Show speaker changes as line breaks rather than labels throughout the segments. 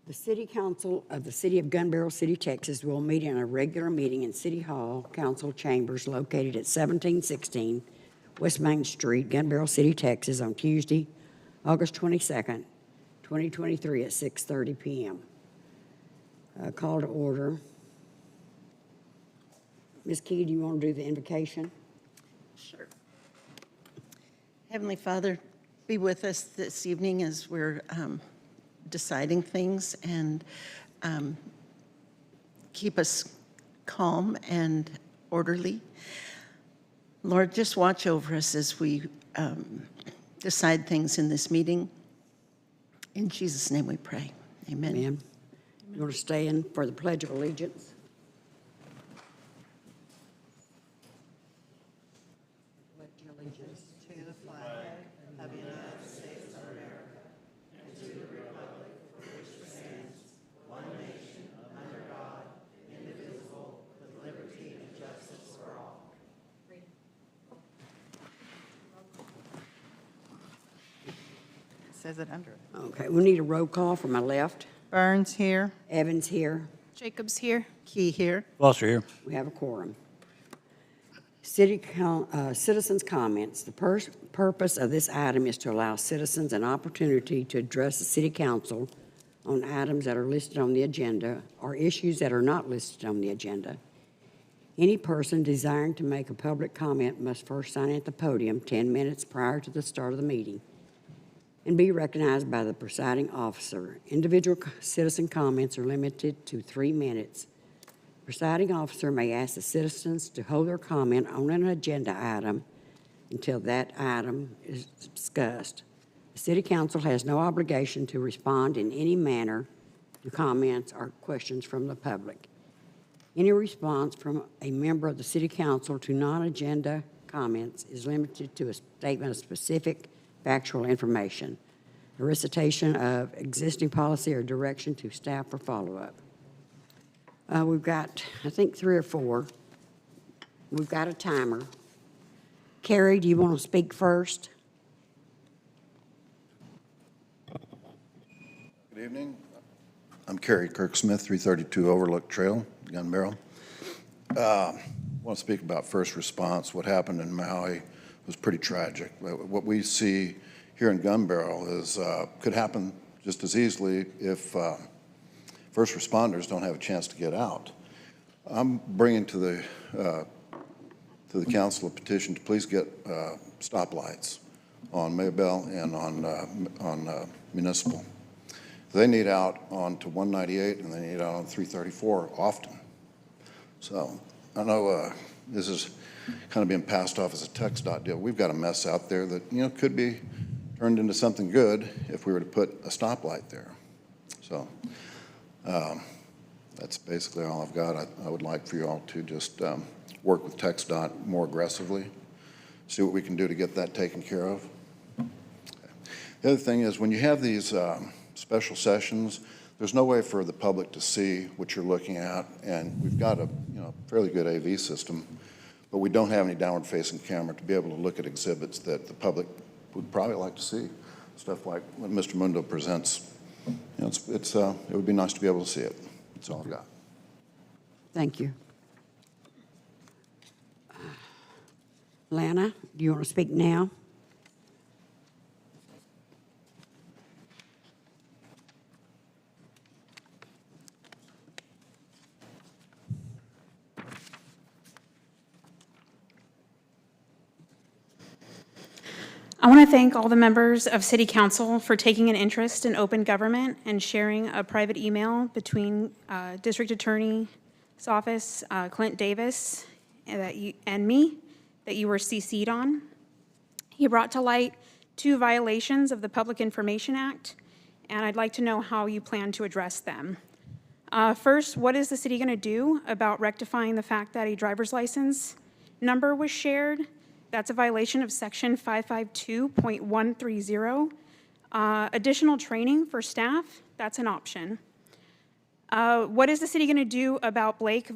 The City Council of the City of Gun Barrel City, Texas will meet in a regular meeting in City Hall Council Chambers located at 1716 West Main Street, Gun Barrel City, Texas on Tuesday, August 22nd, 2023 at 6:30 p.m. Call to order. Ms. Key, do you want to do the invocation?
Sure. Heavenly Father, be with us this evening as we're deciding things, and keep us calm and orderly. Lord, just watch over us as we decide things in this meeting. In Jesus' name we pray. Amen.
Amen. You want to stand for the Pledge of Allegiance?
Says it under it.
Okay, we need a roll call from my left.
Burns here.
Evans here.
Jacobs here.
Key here.
Foster here.
We have a quorum. Citizens' comments. The purpose of this item is to allow citizens an opportunity to address the City Council on items that are listed on the agenda or issues that are not listed on the agenda. Any person desiring to make a public comment must first sign at the podium 10 minutes prior to the start of the meeting and be recognized by the presiding officer. Individual citizen comments are limited to 3 minutes. Presiding officer may ask the citizens to hold their comment on an agenda item until that item is discussed. The City Council has no obligation to respond in any manner to comments or questions from the public. Any response from a member of the City Council to non-agenda comments is limited to a statement of specific factual information, a recitation of existing policy or direction to staff for follow-up. We've got, I think, 3 or 4. We've got a timer. Carrie, do you want to speak first?
Good evening. I'm Kerry Kirksmith, 332 Overlook Trail, Gun Barrel. I want to speak about first response. What happened in Maui was pretty tragic. What we see here in Gun Barrel is could happen just as easily if first responders don't have a chance to get out. I'm bringing to the council a petition to please get stoplights on Maybell and on Municipal. They need out onto 198 and they need out on 334 often. So I know this is kind of being passed off as a TxDOT deal. We've got a mess out there that, you know, could be turned into something good if we were to put a stoplight there. So that's basically all I've got. I would like for you all to just work with TxDOT more aggressively, see what we can do to get that taken care of. Okay. The other thing is when you have these special sessions, there's no way for the public to see what you're looking at, and we've got a fairly good AV system, but we don't have any downward-facing camera to be able to look at exhibits that the public would probably like to see. Stuff like what Mr. Mundo presents. You know, it would be nice to be able to see it. That's all I've got.
Thank you. Lana, do you want to speak now?
I want to thank all the members of City Council for taking an interest in open government and sharing a private email between District Attorney's Office, Clint Davis, and me that you were CC'd on. He brought to light 2 violations of the Public Information Act, and I'd like to know how you plan to address them. First, what is the city going to do about rectifying the fact that a driver's license number was shared? That's a violation of section 552.130. Additional training for staff, that's an option. What is the city going to do about Blake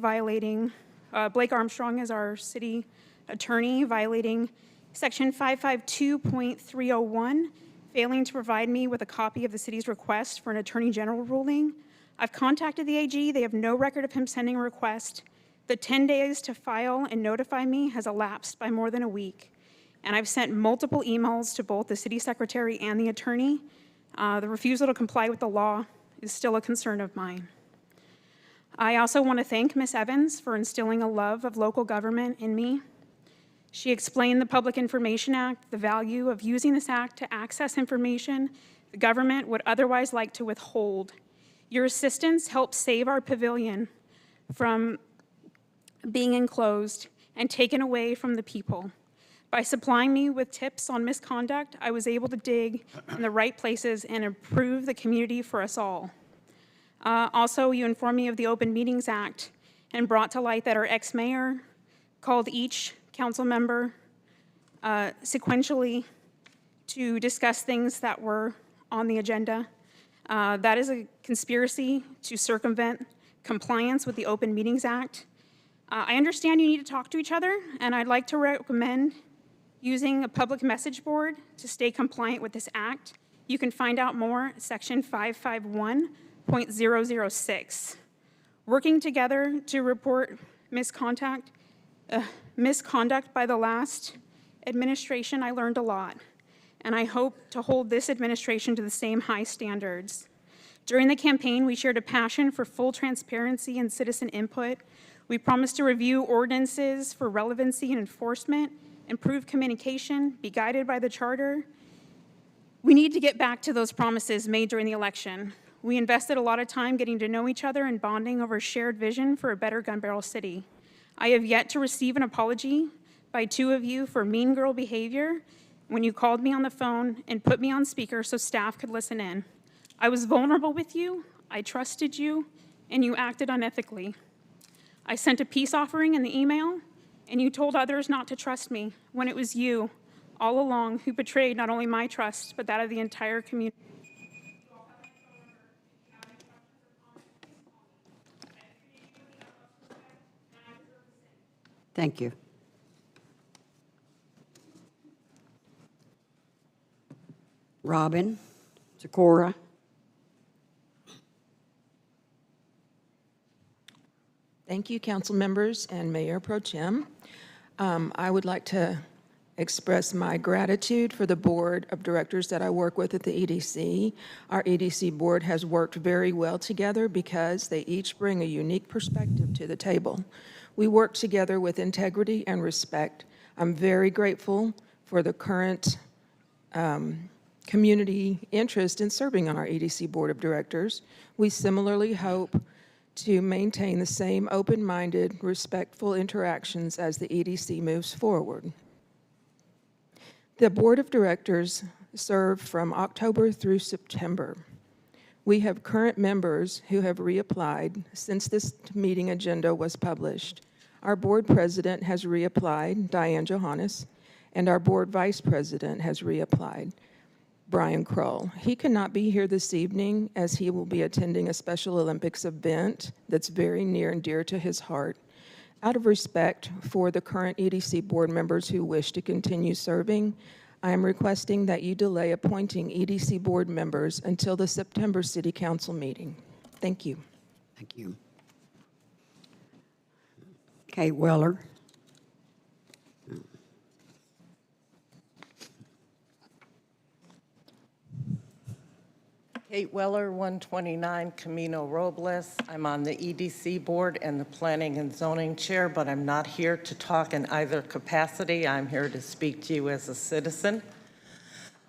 Armstrong is our city attorney, violating section 552.301, failing to provide me with a copy of the city's request for an attorney general ruling. I've contacted the AG. They have no record of him sending a request. The 10 days to file and notify me has elapsed by more than a week. And I've sent multiple emails to both the city secretary and the attorney. The refusal to comply with the law is still a concern of mine. I also want to thank Ms. Evans for instilling a love of local government in me. She explained the Public Information Act, the value of using this act to access information the government would otherwise like to withhold. Your assistance helped save our pavilion from being enclosed and taken away from the people. By supplying me with tips on misconduct, I was able to dig in the right places and improve the community for us all. Also, you informed me of the Open Meetings Act and brought to light that our ex-mayor called each council member sequentially to discuss things that were on the agenda. That is a conspiracy to circumvent compliance with the Open Meetings Act. I understand you need to talk to each other, and I'd like to recommend using a public message board to stay compliant with this act. You can find out more at section 551.006. Working together to report misconduct by the last administration, I learned a lot, and I hope to hold this administration to the same high standards. During the campaign, we shared a passion for full transparency and citizen input. We promised to review ordinances for relevancy and enforcement, improve communication, be guided by the charter. We need to get back to those promises made during the election. We invested a lot of time getting to know each other and bonding over a shared vision for a better Gun Barrel City. I have yet to receive an apology by two of you for mean girl behavior when you called me on the phone and put me on speaker so staff could listen in. I was vulnerable with you, I trusted you, and you acted unethically. I sent a peace offering in the email, and you told others not to trust me when it was you all along who betrayed not only my trust, but that of the entire community.
Thank you. Robin, Sikora.
Thank you, council members and Mayor Pro Tem. I would like to express my gratitude for the board of directors that I work with at the EDC. Our EDC board has worked very well together because they each bring a unique perspective to the table. We work together with integrity and respect. I'm very grateful for the current community interest in serving on our EDC board of directors. We similarly hope to maintain the same open-minded, respectful interactions as the EDC moves forward. The board of directors serve from October through September. We have current members who have reapplied since this meeting agenda was published. Our board president has reapplied, Diane Johannes, and our board vice president has reapplied, Brian Kroll. He cannot be here this evening as he will be attending a Special Olympics event that's very near and dear to his heart. Out of respect for the current EDC board members who wish to continue serving, I am requesting that you delay appointing EDC board members until the September City Council meeting. Thank you.
Thank you. Kate Weller.
Kate Weller, 129 Camino Robles. I'm on the EDC board and the Planning and Zoning Chair, but I'm not here to talk in either capacity. I'm here to speak to you as a citizen.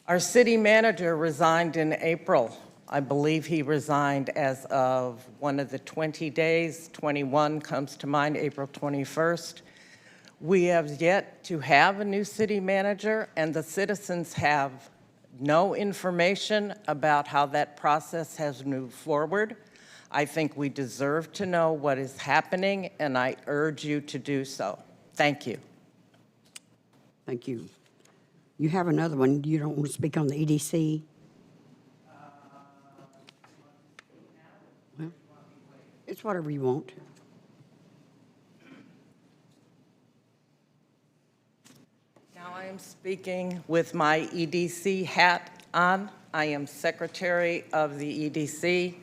Our city manager resigned in April. I believe he resigned as of one of the 20 days. 21 comes to mind, April 21st. We have yet to have a new city manager, and the citizens have no information about how that process has moved forward. I think we deserve to know what is happening, and I urge you to do so. Thank you.
Thank you. You have another one. You don't want to speak on the EDC? Well, it's whatever you want.
Now I am speaking with my EDC hat on. I am Secretary of the EDC.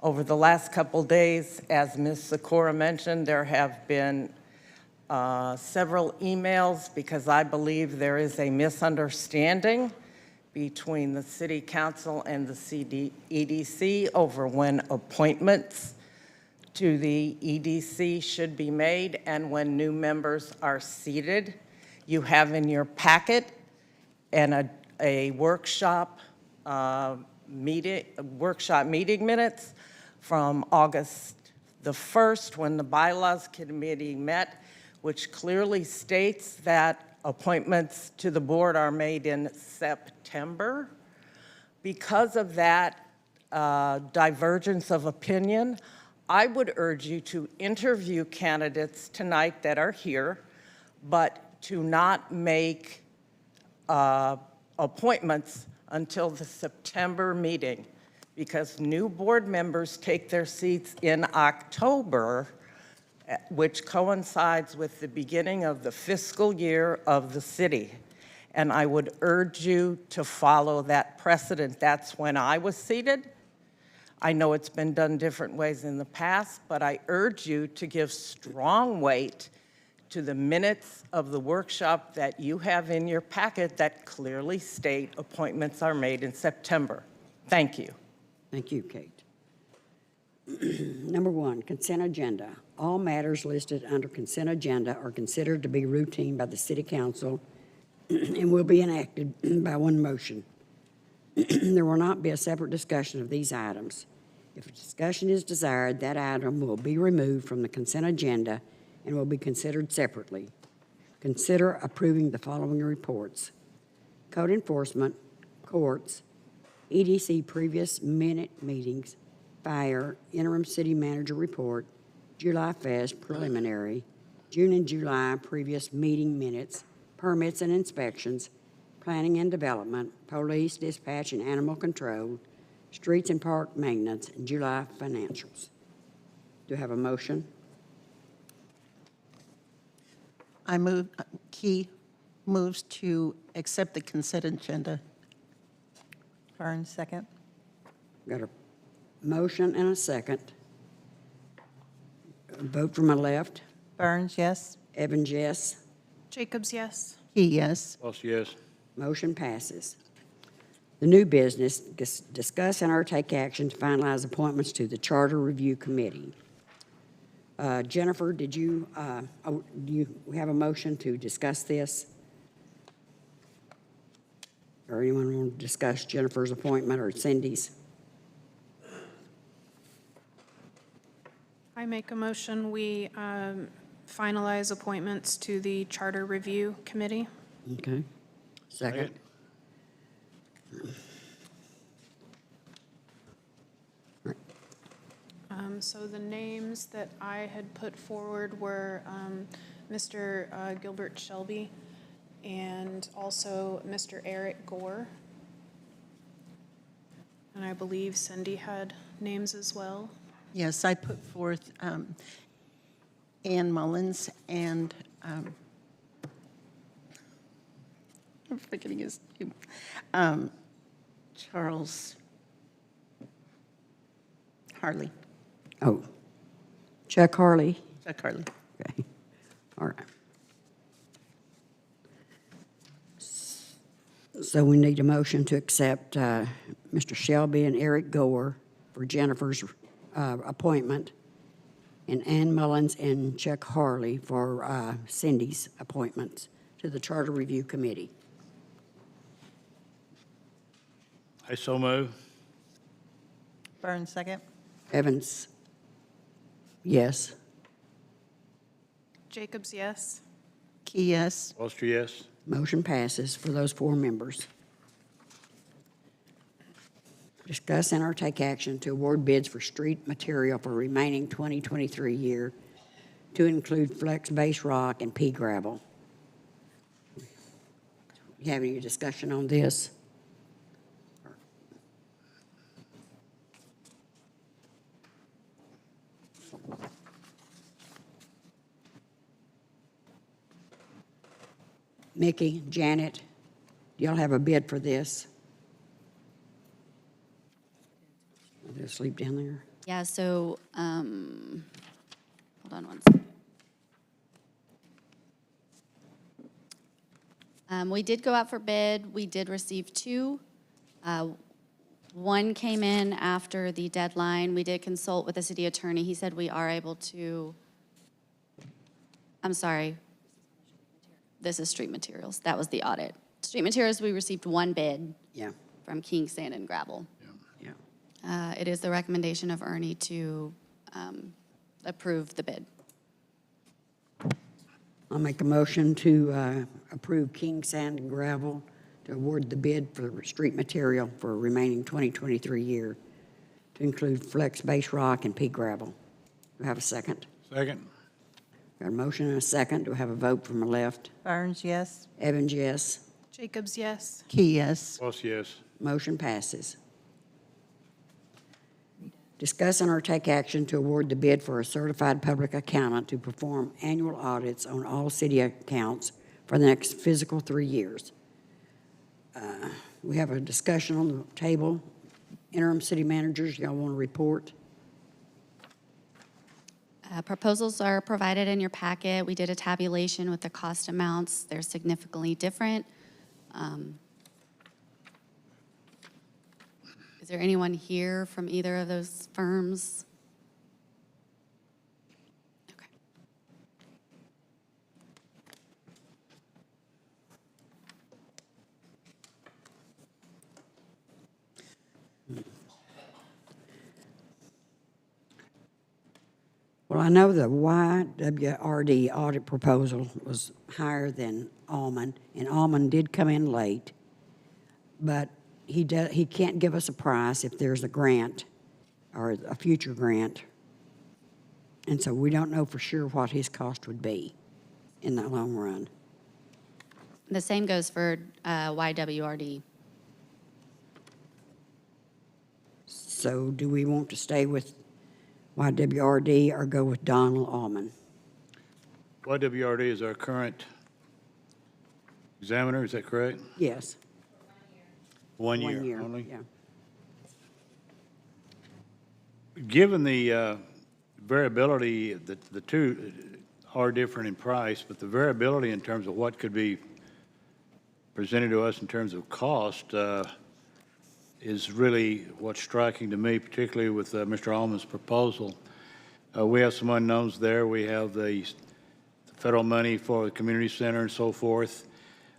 Over the last couple days, as Ms. Sikora mentioned, there have been several emails because I believe there is a misunderstanding between the City Council and the EDC over when appointments to the EDC should be made and when new members are seated. You have in your packet a workshop meeting minutes from August the 1st when the Bylaws Committee met, which clearly states that appointments to the board are made in September. Because of that divergence of opinion, I would urge you to interview candidates tonight that are here, but to not make appointments until the September meeting, because new board members take their seats in October, which coincides with the beginning of the fiscal year of the city. And I would urge you to follow that precedent. That's when I was seated. I know it's been done different ways in the past, but I urge you to give strong weight to the minutes of the workshop that you have in your packet that clearly state appointments are made in September. Thank you.
Thank you, Kate. Number 1, consent agenda. All matters listed under consent agenda are considered to be routine by the City Council and will be enacted by one motion. There will not be a separate discussion of these items. If a discussion is desired, that item will be removed from the consent agenda and will be considered separately. Consider approving the following reports: Code Enforcement, Courts, EDC previous minute meetings, Fire, Interim City Manager Report, July Fest preliminary, June and July previous meeting minutes, permits and inspections, Planning and Development, Police, Dispatch, and Animal Control, Streets and Park Maintenance, and July financials. Do I have a motion?
I move, Key moves to accept the consent agenda.
Burns, second.
Got a motion and a second. Vote from my left.
Burns, yes.
Evans, yes.
Jacobs, yes.
Key, yes.
Walsh, yes.
Motion passes. The new business, discuss and or take action to finalize appointments to the Charter Review Committee. Jennifer, do you have a motion to discuss this? Or anyone want to discuss Jennifer's appointment or Cindy's?
I make a motion, we finalize appointments to the Charter Review Committee.
Okay. Second.
So the names that I had put forward were Mr. Gilbert Shelby and also Mr. Eric Gore. And I believe Cindy had names as well.
Yes, I put forth Ann Mullins and, I'm forgetting his name, Charles Harley,
Oh, Chuck Harley.
Chuck Harley.
Okay, all right. So we need a motion to accept Mr. Shelby and Eric Gore for Jennifer's appointment, and Ann Mullins and Chuck Harley for Cindy's appointments to the Charter Review Committee.
I so move.
Burns, second.
Evans, yes.
Jacobs, yes.
Key, yes.
Walsh, yes.
Motion passes for those 4 members. Discuss and or take action to award bids for street material for remaining 2023 year to include flex base rock and pea gravel. You have any discussion on this? Mickey, Janet, do y'all have a bid for this? asleep down there?
Yeah, so, hold on one second. We did go out for bid. We did receive two. One came in after the deadline. We did consult with the city attorney. He said we are able to, I'm sorry. This is street materials. That was the audit. Street materials, we received one bid
Yeah,
from King Sand and Gravel.
yeah.
It is the recommendation of Ernie to approve the bid.
I'll make a motion to approve King Sand and Gravel to award the bid for street material for remaining 2023 year to include flex base rock and pea gravel. Do I have a second?
Second.
Got a motion and a second. Do I have a vote from the left?
Burns, yes.
Evans, yes.
Jacobs, yes.
Key, yes.
Voss, yes.
Motion passes. Discuss and or take action to award the bid for a certified public accountant to perform annual audits on all city accounts for the next fiscal 3 years. We have a discussion on the table. Interim city managers, y'all want to report?
Proposals are provided in your packet. We did a tabulation with the cost amounts. They're significantly different. Is there anyone here from either of those firms? Okay.
Well, I know the YWRD audit proposal was higher than Alman, and Alman did come in late, but he can't give us a price if there's a grant or a future grant. And so we don't know for sure what his cost would be in the long run.
The same goes for YWRD.
So do we want to stay with YWRD or go with Donald Alman?
YWRD is our current examiner, is that correct?
Yes.
1
1
year only?
Yeah.
Given the variability, the two are different in price, but the variability in terms of what could be presented to us in terms of cost is really what's striking to me, particularly with Mr. Alman's proposal. We have some unknowns there. We have the federal money for the community center and so forth.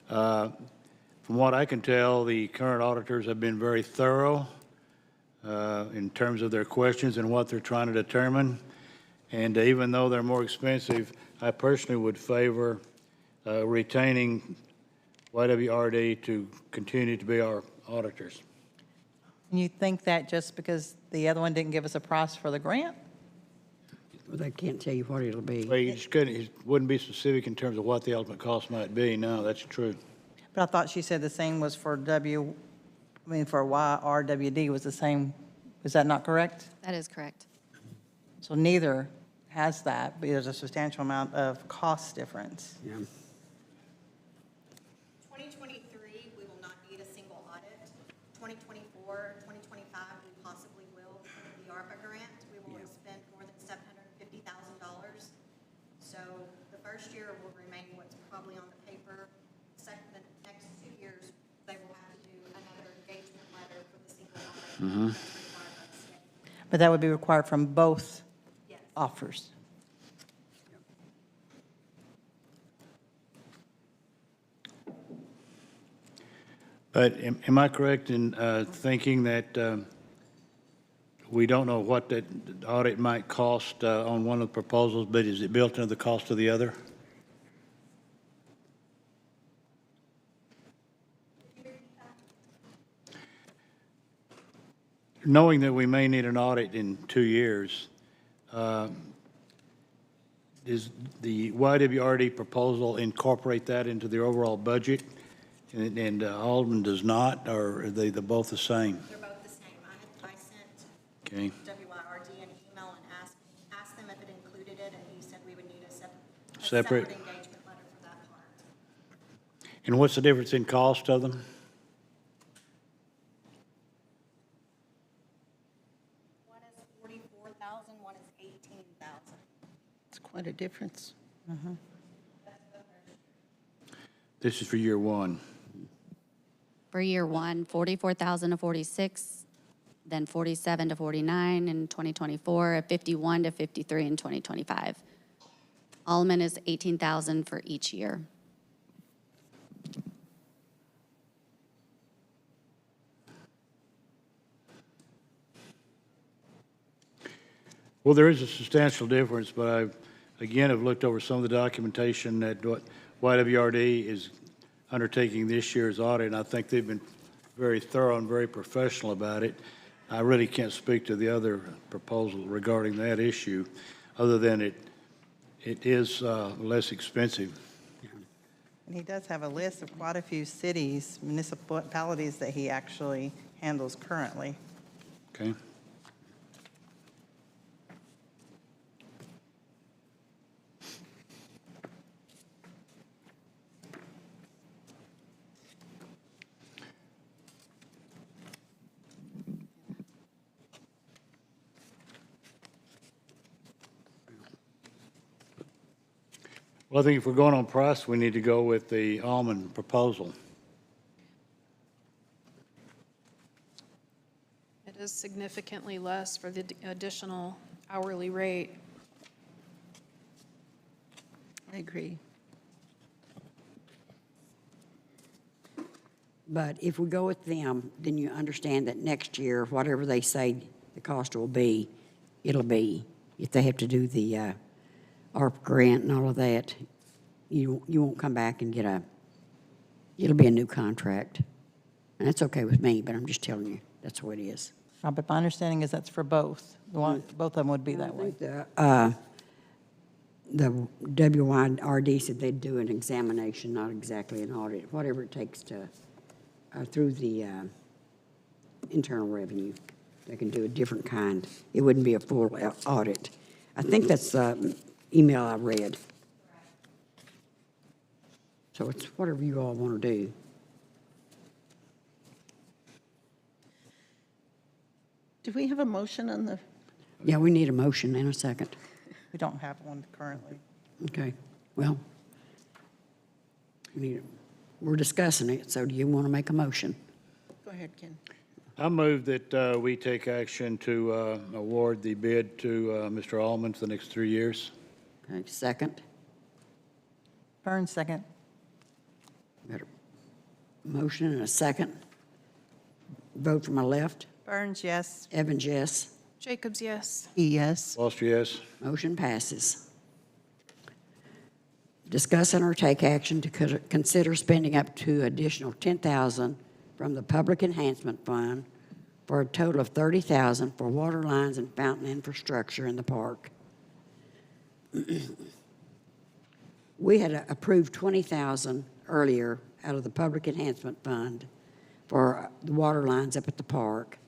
From what I can tell, the current auditors have been very thorough in terms of their questions and what they're trying to determine. And even though they're more expensive, I personally would favor retaining YWRD to continue to be our auditors.
And you think that just because the other one didn't give us a price for the grant?
Well, they can't tell you what it'll be.
Well, you just couldn't, it wouldn't be specific in terms of what the ultimate cost might be. No, that's true.
But I thought she said the same was for for YRWD was the same. Is that not correct?
That is correct.
So neither has that, but there's a substantial amount of cost difference.
Yeah.
2023, we will not need a single audit. 2024, 2025, we possibly will. Under the ARPA grant, we will have spent more than $750,000. So the first year will remain what's probably on the paper. The next 2 years, they will have to do another engagement letter for the single audit. That's required by the state.
But that would be required from both
Yes.
offers.
But am I correct in thinking that we don't know what that audit might cost on one of the proposals, but is it built into the cost of the other? Knowing that we may need an audit in 2 years, does the YWRD proposal incorporate that into the overall budget? And Alden does not, or are they both the same?
They're both the same. I sent
Okay.
WYRD an email and asked them if it included it, and he said we would need a
Separate.
separate engagement letter for that part.
And what's the difference in cost of them?
What a difference.
This is for year one.
For year one, 44,000 to 46, then 47 to 49 in 2024, 51 to 53 in 2025. Alman is 18,000 for each year.
Well, there is a substantial difference, but again, have looked over some of the documentation that what YWRD is undertaking this year's audit, and I think they've been very thorough and very professional about it. I really can't speak to the other proposal regarding that issue, other than it is less expensive.
And he does have a list of quite a few cities, municipalities that he actually handles currently.
Okay? Well, I think if we're going on price, we need to go with the Alman proposal.
It is significantly less for the additional hourly rate.
I agree.
But if we go with them, then you understand that next year, whatever they say the cost will be, it'll be. If they have to do the ARP grant and all of that, you won't come back and get it'll be a new contract. And that's okay with me, but I'm just telling you, that's what it is.
But my understanding is that's for both. Both of them would be that way.
The WYRD said they'd do an examination, not exactly an audit, whatever it takes to, through the internal revenue. They can do a different kind. It wouldn't be a full audit. I think that's the email I read. So it's whatever you all want to do.
Do we have a motion on the,
Yeah, we need a motion in a second.
We don't have one currently.
Okay, well, we're discussing it, so do you want to make a motion?
go ahead, Ken.
I move that we take action to award the bid to Mr. Alman for the next 3 years.
Okay, second.
Burns, second.
Got a motion and a second. Vote from my left.
Burns, yes.
Evans, yes.
Jacobs, yes.
Yes.
Foster, yes.
Motion passes. Discuss and/or take action to consider spending up to additional $10,000 from the Public Enhancement Fund for a total of $30,000 for water lines and fountain infrastructure in the park. We had approved $20,000 earlier out of the Public Enhancement Fund for the water lines up at the park.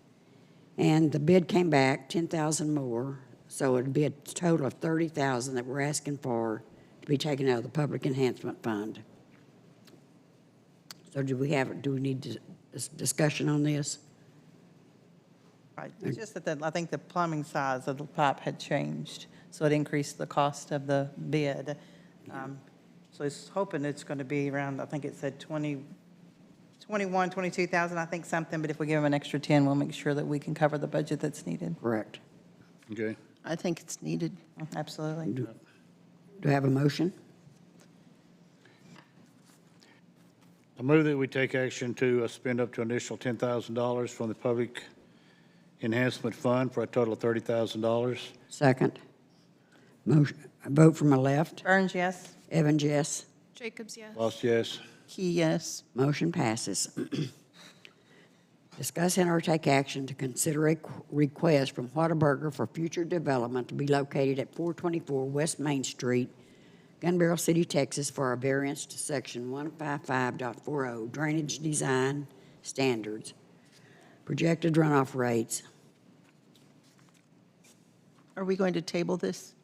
And the bid came back, $10,000 more, so it'd be a total of $30,000 that we're asking for to be taken out of the Public Enhancement Fund. So do we need discussion on this?
Right. It's just that I think the plumbing size of the pipe had changed, so it increased the cost of the bid. So it's hoping it's going to be around, I think it said 21, 22,000, I think something, but if we give them an extra 10, we'll make sure that we can cover the budget that's needed.
Correct.
Okay.
I think it's needed.
Absolutely.
Do I have a motion?
I move that we take action to spend up to an initial $10,000 from the Public Enhancement Fund for a total of $30,000.
Second. Motion, vote from my left.
Burns, yes.
Evans, yes.
Jacobs, yes.
Foster, yes.
Key, yes.
Motion passes. Discuss and/or take action to consider a request from Whataburger for future development to be located at 424 West Main Street, Gun Barrel City, Texas, for a variance to Section 155.40 Drainage Design Standards. Projected runoff rates.
Are we going to table this?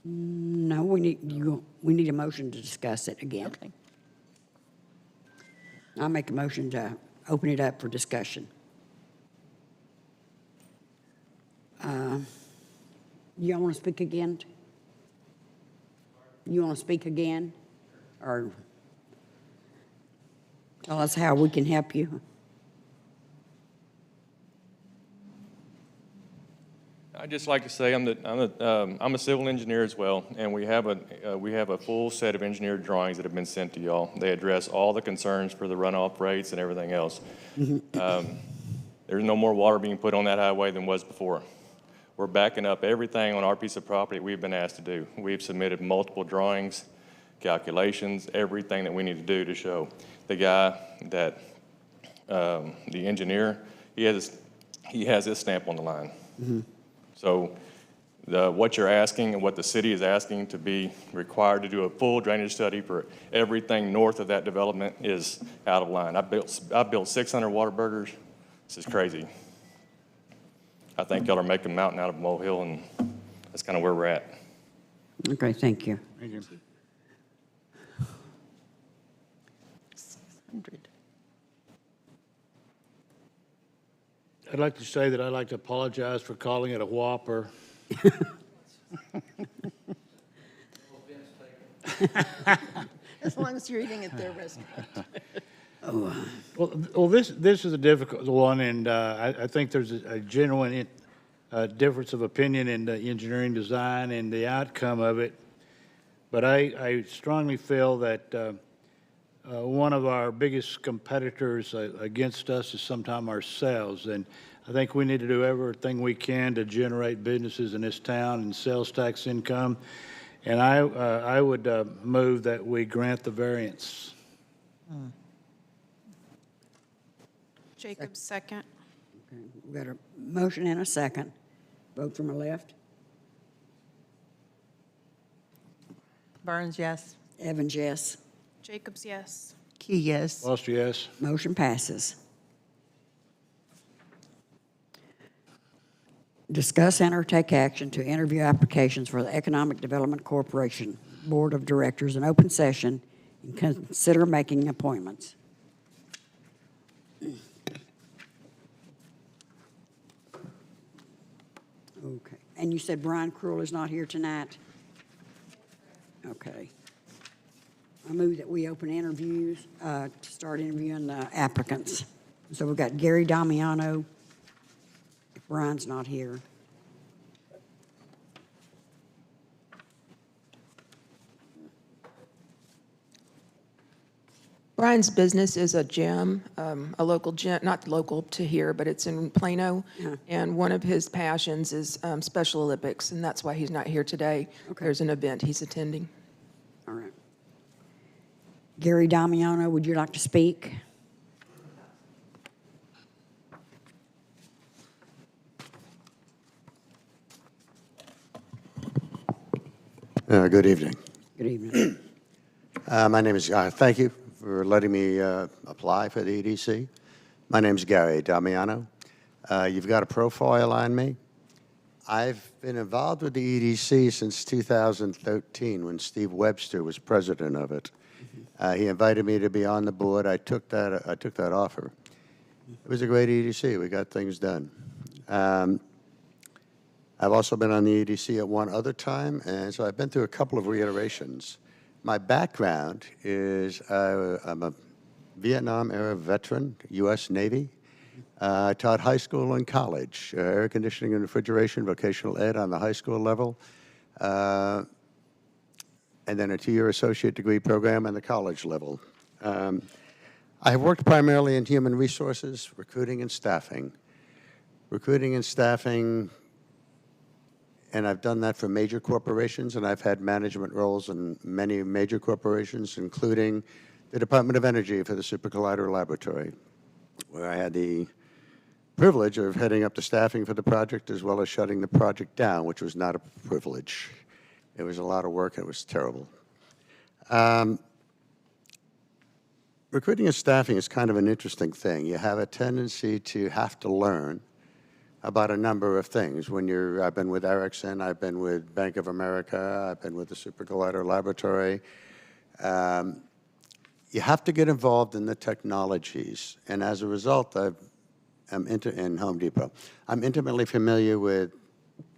No, we need a motion to discuss it again.
Okay.
I'll make a motion to open it up for discussion. Y'all want to speak again? You want to speak again? Or tell us how we can help you?
I'd just like to say I'm a civil engineer as well, and we have a full set of engineered drawings that have been sent to y'all. They address all the concerns for the runoff rates and everything else. There's no more water being put on that highway than was before. We're backing up everything on our piece of property we've been asked to do. We've submitted multiple drawings, calculations, everything that we need to do to show. The guy that, the engineer, he has his stamp on the line. So what you're asking and what the city is asking to be required to do a full drainage study for everything north of that development is out of line. I built 600 Whataburgers. This is crazy. I think y'all are making a mountain out of a molehill, and that's kind of where we're at.
Okay, thank you.
Thank you.
600.
I'd like to say that I'd like to apologize for calling it a Whopper.
As long as you're eating at their restaurant.
Well, this is a difficult one, and I think there's a genuine difference of opinion in the engineering design and the outcome of it. But I strongly feel that one of our biggest competitors against us is sometimes ourselves, and I think we need to do everything we can to generate businesses in this town and sales tax income. And I would move that we grant the variance.
Jacobs, second.
Okay, we've got a motion and a second. Vote from the left.
Burns, yes.
Evans, yes.
Jacobs, yes.
Key, yes.
Foster, yes.
Motion passes. Discuss and or take action to interview applications for the Economic Development Corporation Board of Directors in open session and consider making appointments. Okay. And you said Brian Cruel is not here tonight? Okay. I move that we open interviews to start interviewing the applicants. So we've got Gary Damiano, if Brian's not here.
Brian's business is a gym, a local gym, not local to here, but it's in Plano.
Yeah.
And one of his passions is Special Olympics, and that's why he's not here today.
Okay.
There's an event he's attending.
All right. Gary Damiano, would you like to speak?
Good evening.
Good evening.
My name is, thank you for letting me apply for the EDC. My name is Gary Damiano. You've got a profile on me. I've been involved with the EDC since 2013 when Steve Webster was president of it. He invited me to be on the board. I took that offer. It was a great EDC. We got things done. I've also been on the EDC at one other time, and so I've been through a couple of reiterations. My background is I'm a Vietnam-era veteran, U.S. Navy. I taught high school and college, air conditioning and refrigeration, vocational ed on the high school level, and then a two-year associate degree program on the college level. I have worked primarily in human resources, recruiting and staffing. Recruiting and staffing, and I've done that for major corporations, and I've had management roles in many major corporations, including the Department of Energy for the Super Collider Laboratory, where I had the privilege of heading up the staffing for the project as well as shutting the project down, which was not a privilege. It was a lot of work. It was terrible. Recruiting and staffing is kind of an interesting thing. You have a tendency to have to learn about a number of things. I've been with Ericsson, I've been with Bank of America, I've been with the Super Collider Laboratory. You have to get involved in the technologies, and as a result, in Home Depot. I'm intimately familiar with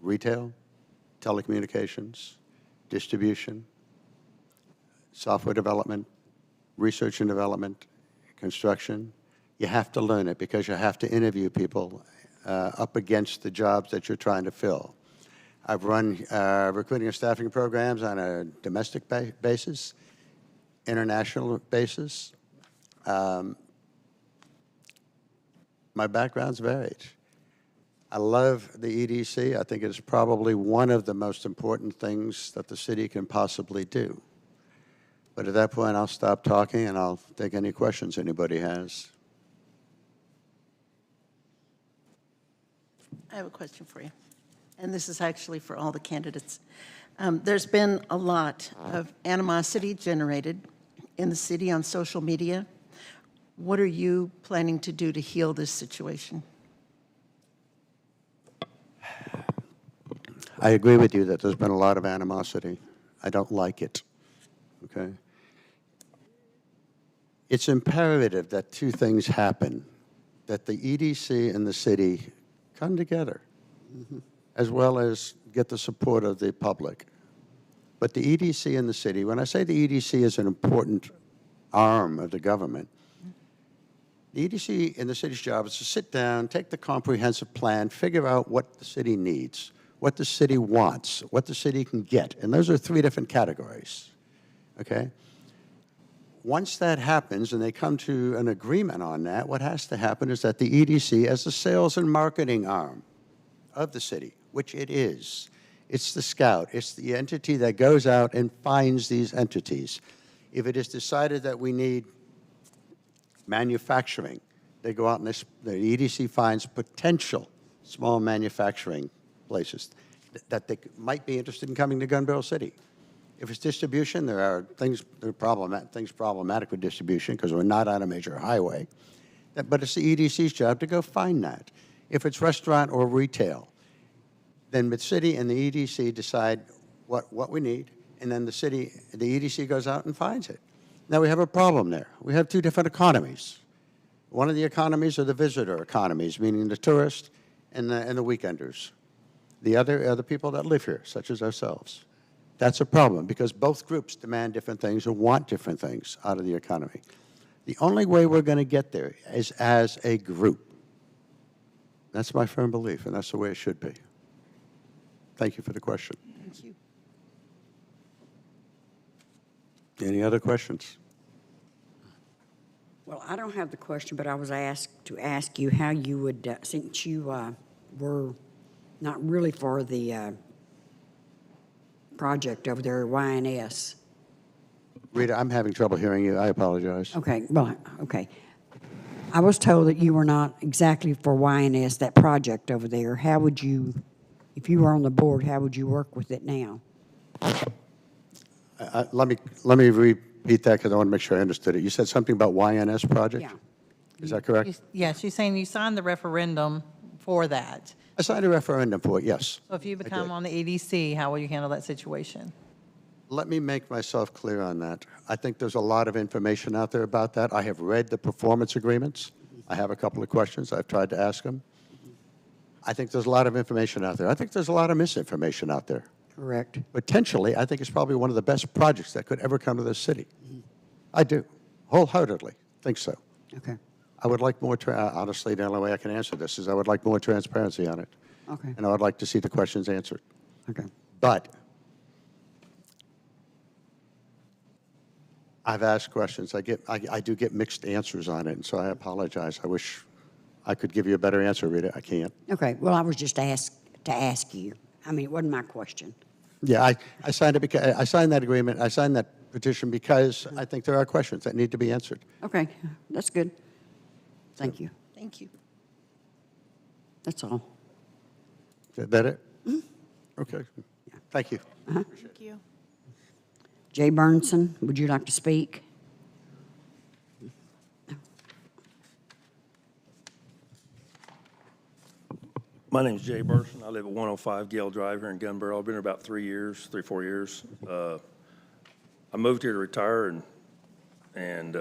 retail, telecommunications, distribution, software development, research and development, construction. You have to learn it because you have to interview people up against the jobs that you're trying to fill. I've run recruiting and staffing programs on a domestic basis, international basis. My background's varied. I love the EDC. I think it's probably one of the most important things that the city can possibly do. But at that point, I'll stop talking and I'll take any questions anybody has.
I have a question for you, and this is actually for all the candidates. There's been a lot of animosity generated in the city on social media. What are you planning to do to heal this situation?
I agree with you that there's been a lot of animosity. I don't like it, okay? It's imperative that two things happen, that the EDC and the city come together, as well as get the support of the public. But the EDC and the city, when I say the EDC is an important arm of the government, the EDC and the city's job is to sit down, take the comprehensive plan, figure out what the city needs, what the city wants, what the city can get. And those are three different categories, okay? Once that happens and they come to an agreement on that, what has to happen is that the EDC, as the sales and marketing arm of the city, which it is, it's the scout, it's the entity that goes out and finds these entities. If it is decided that we need manufacturing, they go out and the EDC finds potential small manufacturing places that they might be interested in coming to Gun Barrel City. If it's distribution, there are things problematic with distribution because we're not on a major highway. But it's the EDC's job to go find that. If it's restaurant or retail, then the city and the EDC decide what we need, and then the EDC goes out and finds it. Now we have a problem there. We have two different economies. One of the economies are the visitor economies, meaning the tourist and the weekenders. The other are the people that live here, such as ourselves. That's a problem because both groups demand different things or want different things out of the economy. The only way we're going to get there is as a group. That's my firm belief, and that's the way it should be. Thank you for the question.
Thank you.
Any other questions?
Well, I don't have the question, but I was asked to ask you how you would, since you were not really for the project over there, YNS.
Rita, I'm having trouble hearing you. I apologize.
Okay, well, okay. I was told that you were not exactly for YNS, that project over there. How would you, if you were on the board, how would you work with it now?
Let me repeat that because I want to make sure I understood it. You said something about YNS project?
Yeah.
Is that correct?
Yeah, she's saying you signed the referendum for that.
I signed a referendum for it, yes.
So if you
I
become
did.
on the EDC, how will you handle that situation?
Let me make myself clear on that. I think there's a lot of information out there about that. I have read the performance agreements. I have a couple of questions. I've tried to ask them. I think there's a lot of information out there. I think there's a lot of misinformation out there.
Correct.
Potentially, I think it's probably one of the best projects that could ever come to this city. I do, wholeheartedly think so.
Okay.
I would like more, honestly, the only way I can answer this is I would like more transparency on it.
Okay.
And I would like to see the questions answered.
Okay.
But I've asked questions. I do get mixed answers on it, and so I apologize. I wish I could give you a better answer, Rita. I can't.
Okay, well, I was just asked to ask you. I mean, it wasn't my question.
Yeah, I signed it because I signed that agreement. I signed that petition because I think there are questions that need to be answered.
Okay, that's good. Thank you.
Thank you.
That's all.
Is that it? Okay. Thank you.
Thank you.
Jay Burnson, would you like to speak?
My name is Jay Burson. I live at 105 Gale Drive here in Gun Barrel. I've been here about 4 years. I moved here to retire and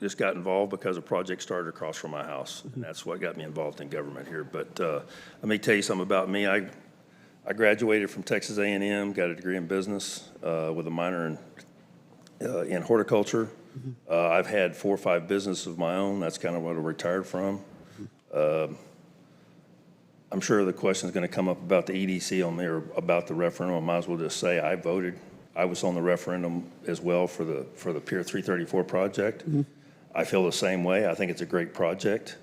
just got involved because a project started across from my house, and that's what got me involved in government here. But let me tell you something about me. I graduated from Texas A&M, got a degree in business with a minor in in horticulture. I've had 4 or 5 businesses of my own. That's kind of what I retired from. I'm sure the question is going to come up about the EDC on there, about the referendum. I might as well just say I voted. I was on the referendum as well for the Pier 334 project. I feel the same way. I think it's a great project.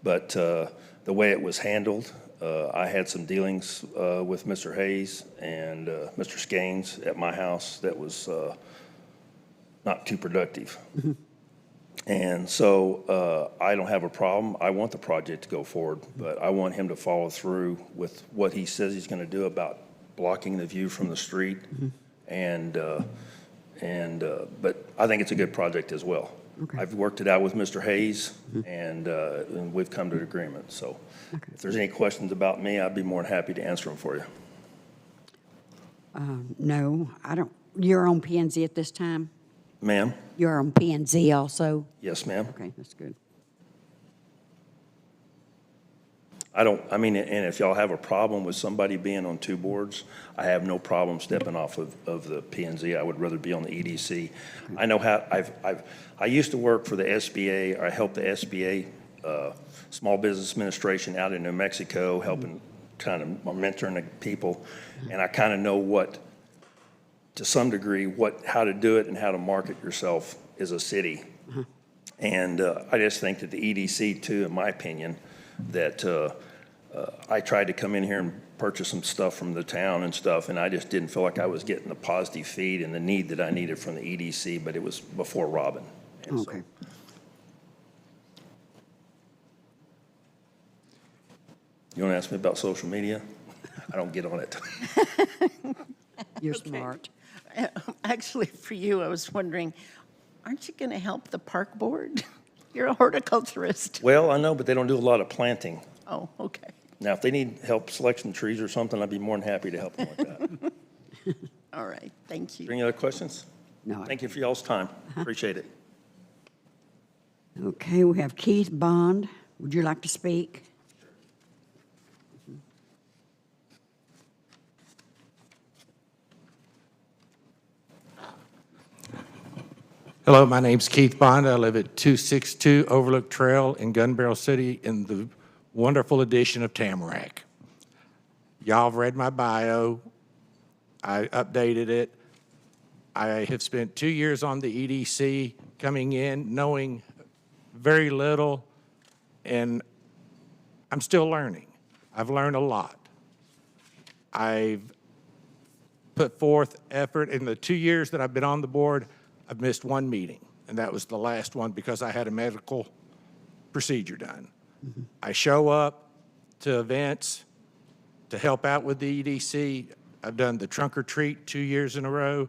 But the way it was handled, I had some dealings with Mr. Hayes and Mr. Skanes at my house that was not too productive. And so I don't have a problem. I want the project to go forward, but I want him to follow through with what he says he's going to do about blocking the view from the street. But I think it's a good project as well.
Okay.
I've worked it out with Mr. Hayes, and we've come to an agreement. So if there's any questions about me, I'd be more than happy to answer them for you.
No, I don't. You're on P and Z at this time?
Ma'am?
You're on P and Z also?
Yes, ma'am.
Okay, that's good.
And if y'all have a problem with somebody being on 2 boards, I have no problem stepping off of the P and Z. I would rather be on the EDC. I know how, I used to work for the SBA, or I helped the SBA, Small Business Administration out in New Mexico, helping kind of mentoring the people. And I kind of know to some degree, how to do it and how to market yourself as a city. And I just think that the EDC too, in my opinion, that I tried to come in here and purchase some stuff from the town and stuff, and I just didn't feel like I was getting the positive feed and the need that I needed from the EDC, but it was before Robin. And so-
Okay.
You want to ask me about social media? I don't get on it.
You're smart.
Actually, for you, I was wondering, aren't you going to help the park board? You're a horticulturist.
Well, I know, but they don't do a lot of planting.
Oh, okay.
Now, if they need help selecting trees or something, I'd be more than happy to help them with that.
All right, thank you.
Any other questions?
No.
Thank you for y'all's time. Appreciate it.
Okay, we have Keith Bond. Would you like to speak?
Hello, my name's Keith Bond. I live at 262 Overlook Trail in Gun Barrel City in the wonderful addition of Tamarack. Y'all have read my bio. I updated it. I have spent 2 years on the EDC, coming in, knowing very little, and I'm still learning. I've learned a lot. I've put forth effort. In the 2 years that I've been on the board, I've missed 1 meeting, and that was the last one because I had a medical procedure done. I show up to events to help out with the EDC. I've done the trunk or treat 2 years in a row,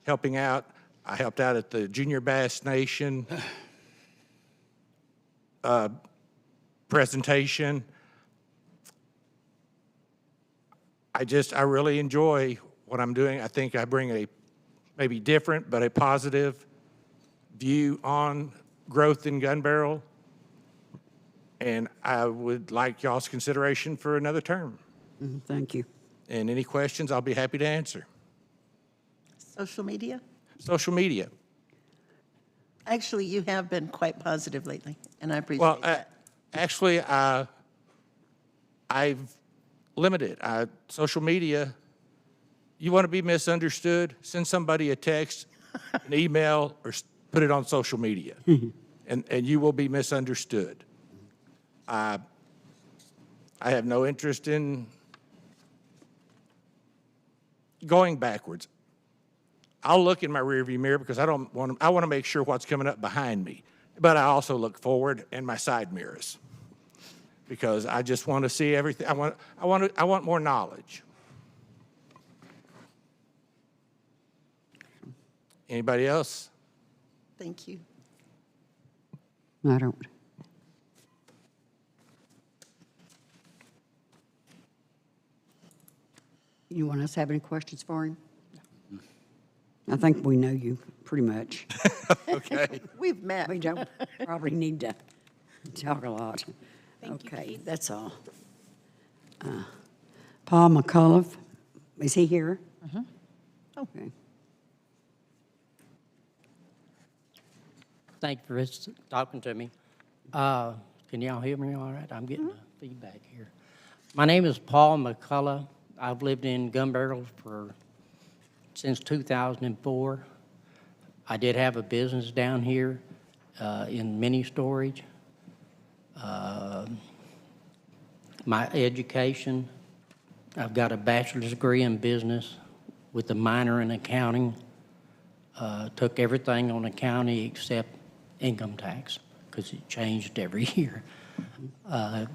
helping out. I helped out at the Junior Bass Nation presentation. I really enjoy what I'm doing. I think I bring a maybe different, but a positive view on growth in Gun Barrel. And I would like y'all's consideration for another term.
Thank you.
And any questions, I'll be happy to answer.
Social media?
Social media.
Actually, you have been quite positive lately, and I appreciate
Well,
that.
actually, I've limited. Social media, you want to be misunderstood, send somebody a text, an email, or put it on social media, and you will be misunderstood. I have no interest in going backwards. I'll look in my rearview mirror because I want to make sure what's coming up behind me, but I also look forward in my side mirrors because I just want to see everything. I want more knowledge. Anybody else?
Thank you.
I don't. Anyone else have any questions for him? I think we know you pretty much.
Okay.
We've met.
We don't probably need to talk a lot.
Thank you,
Okay,
Keith.
that's all. Paul McCullough, is he here? Okay.
Thank you for talking to me. Can y'all hear me all right? I'm getting feedback here. My name is Paul McCullough. I've lived in Gun Barrel since 2004. I did have a business down here in mini storage. My education, I've got a bachelor's degree in business with a minor in accounting. Took everything on the county except income tax because it changed every year.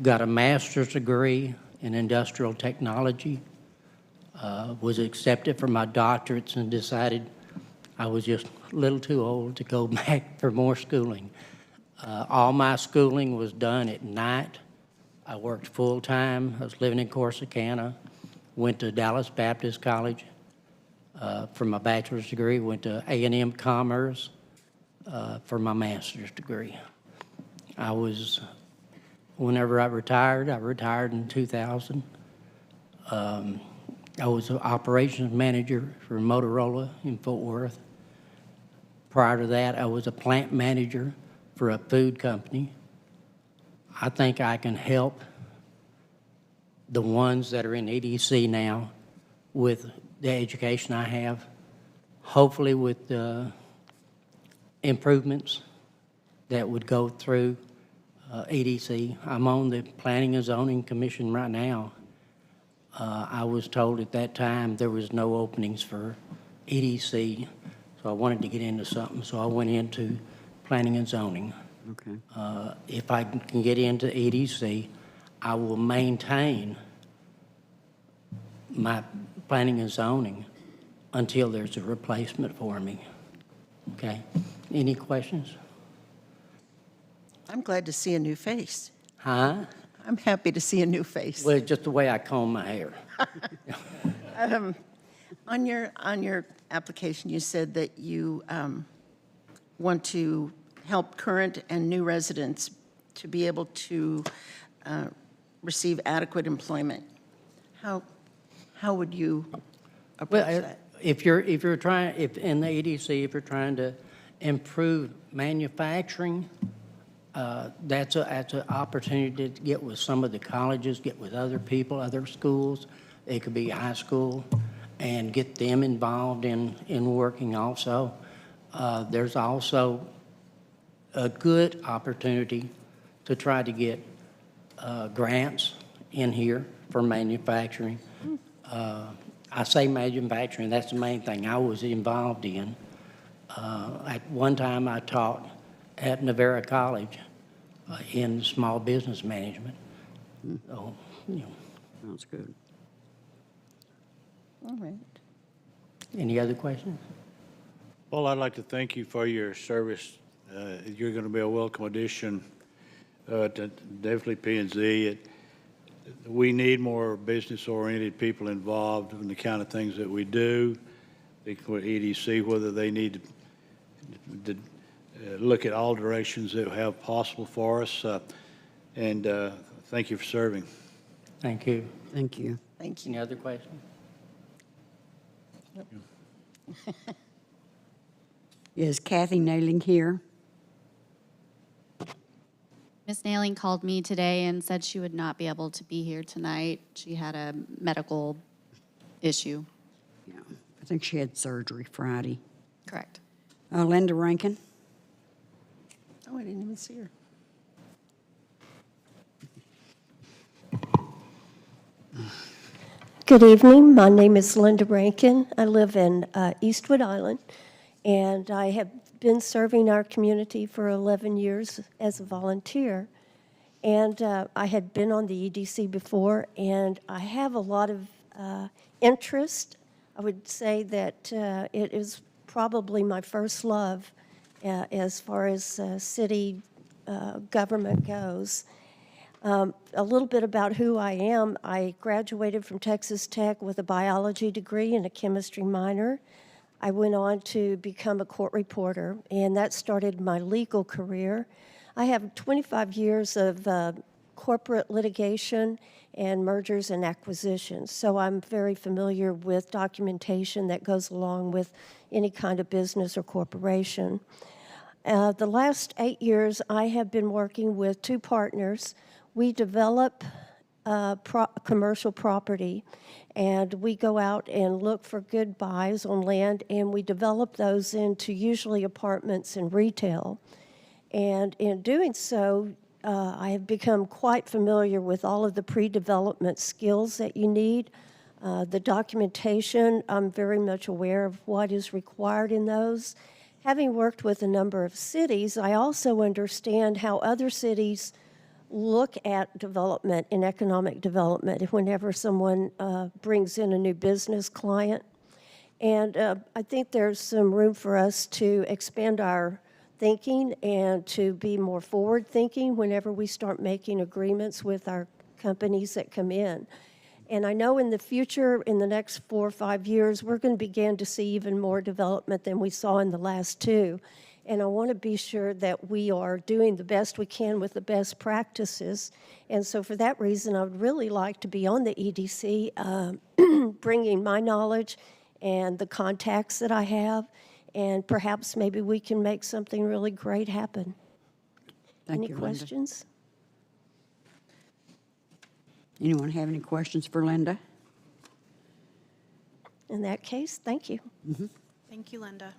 Got a master's degree in industrial technology. Was accepted for my doctorates and decided I was just a little too old to go back for more schooling. All my schooling was done at night. I worked full-time. I was living in Corsicana. Went to Dallas Baptist College for my bachelor's degree. Went to A&M Commerce for my master's degree. Whenever I retired in 2000. I was an operations manager for Motorola in Fort Worth. Prior to that, I was a plant manager for a food company. I think I can help the ones that are in EDC now with the education I have, hopefully with improvements that would go through EDC. I'm on the Planning and Zoning Commission right now. I was told at that time there was no openings for EDC, so I wanted to get into something, so I went into Planning and Zoning.
Okay.
If I can get into EDC, I will maintain my Planning and Zoning until there's a replacement for me. Okay? Any questions?
I'm glad to see a new face.
Huh?
I'm happy to see a new face.
Well, it's just the way I comb my hair.
On your application, you said that you want to help current and new residents to be able to receive adequate employment. How would you approach that?
If in the EDC, if you're trying to improve manufacturing, that's an opportunity to get with some of the colleges, get with other people, other schools. It could be high school, and get them involved in working also. There's also a good opportunity to try to get grants in here for manufacturing. I say manufacturing, that's the main thing I was involved in. At one time, I taught at Navarra College in small business management. So, you know.
Sounds good.
All right.
Any other questions?
Well, I'd like to thank you for your service. You're going to be a welcome addition to definitely P&Z. We need more business-oriented people involved in the kind of things that we do. With EDC, whether they need to look at all directions that we have possible for us. And thank you for serving.
Thank you.
Thank you.
Thank you.
Any other questions?
Is Kathy Nailing here?
Ms. Nailing called me today and said she would not be able to be here tonight. She had a medical issue.
Yeah, I think she had surgery Friday.
Correct.
Linda Rankin?
Oh, I didn't even see her.
Good evening. My name is Linda Rankin. I live in Eastwood Island, and I have been serving our community for 11 years as a volunteer. And I had been on the EDC before, and I have a lot of interest. I would say that it is probably my first love as far as city government goes. A little bit about who I am. I graduated from Texas Tech with a biology degree and a chemistry minor. I went on to become a court reporter, and that started my legal career. I have 25 years of corporate litigation and mergers and acquisitions, so I'm very familiar with documentation that goes along with any kind of business or corporation. The last 8 years, I have been working with two partners. We develop commercial property, and we go out and look for good buys on land, and we develop those into usually apartments and retail. And in doing so, I have become quite familiar with all of the pre-development skills that you need. The documentation, I'm very much aware of what is required in those. Having worked with a number of cities, I also understand how other cities look at development and economic development whenever someone brings in a new business client. And I think there's some room for us to expand our thinking and to be more forward-thinking whenever we start making agreements with our companies that come in. And I know in the future, in the next 4 or 5 years, we're going to begin to see even more development than we saw in the last 2. And I want to be sure that we are doing the best we can with the best practices. And so for that reason, I would really like to be on the EDC, bringing my knowledge and the contacts that I have, and perhaps maybe we can make something really great happen.
Thank
Any
you, Linda.
questions?
Anyone have any questions for Linda?
In that case, thank you.
Thank you, Linda.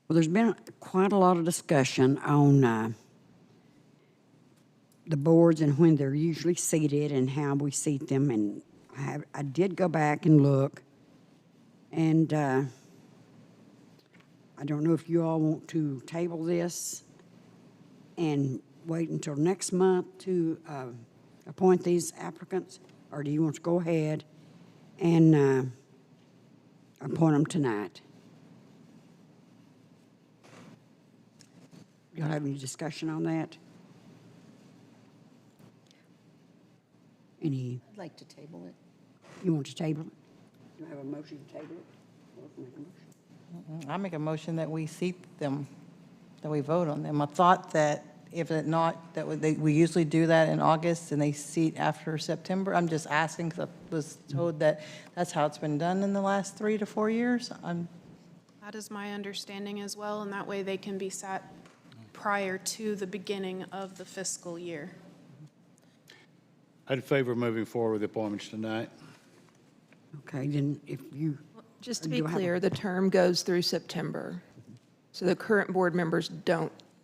Well, there's been quite a lot of discussion on the boards and when they're usually seated and how we seat them. And I did go back and look, and I don't know if you all want to table this and wait until next month to appoint these applicants, or do you want to go ahead and appoint them tonight? Y'all have any discussion on that? Any,
I'd like to table it.
you want to table it? Do I have a motion to table it? Or make a motion?
I make a motion that we seat them, that we vote on them. I thought that if it not, that we usually do that in August and they seat after September. I'm just asking because I was told that that's how it's been done in the last 3 to 4 years.
That is my understanding as well, and that way they can be sat prior to the beginning of the fiscal year.
I'd favor moving forward with appointments tonight.
Okay, then if you.
Just to
do
be
I have a-
clear, the term goes through September. So the current board members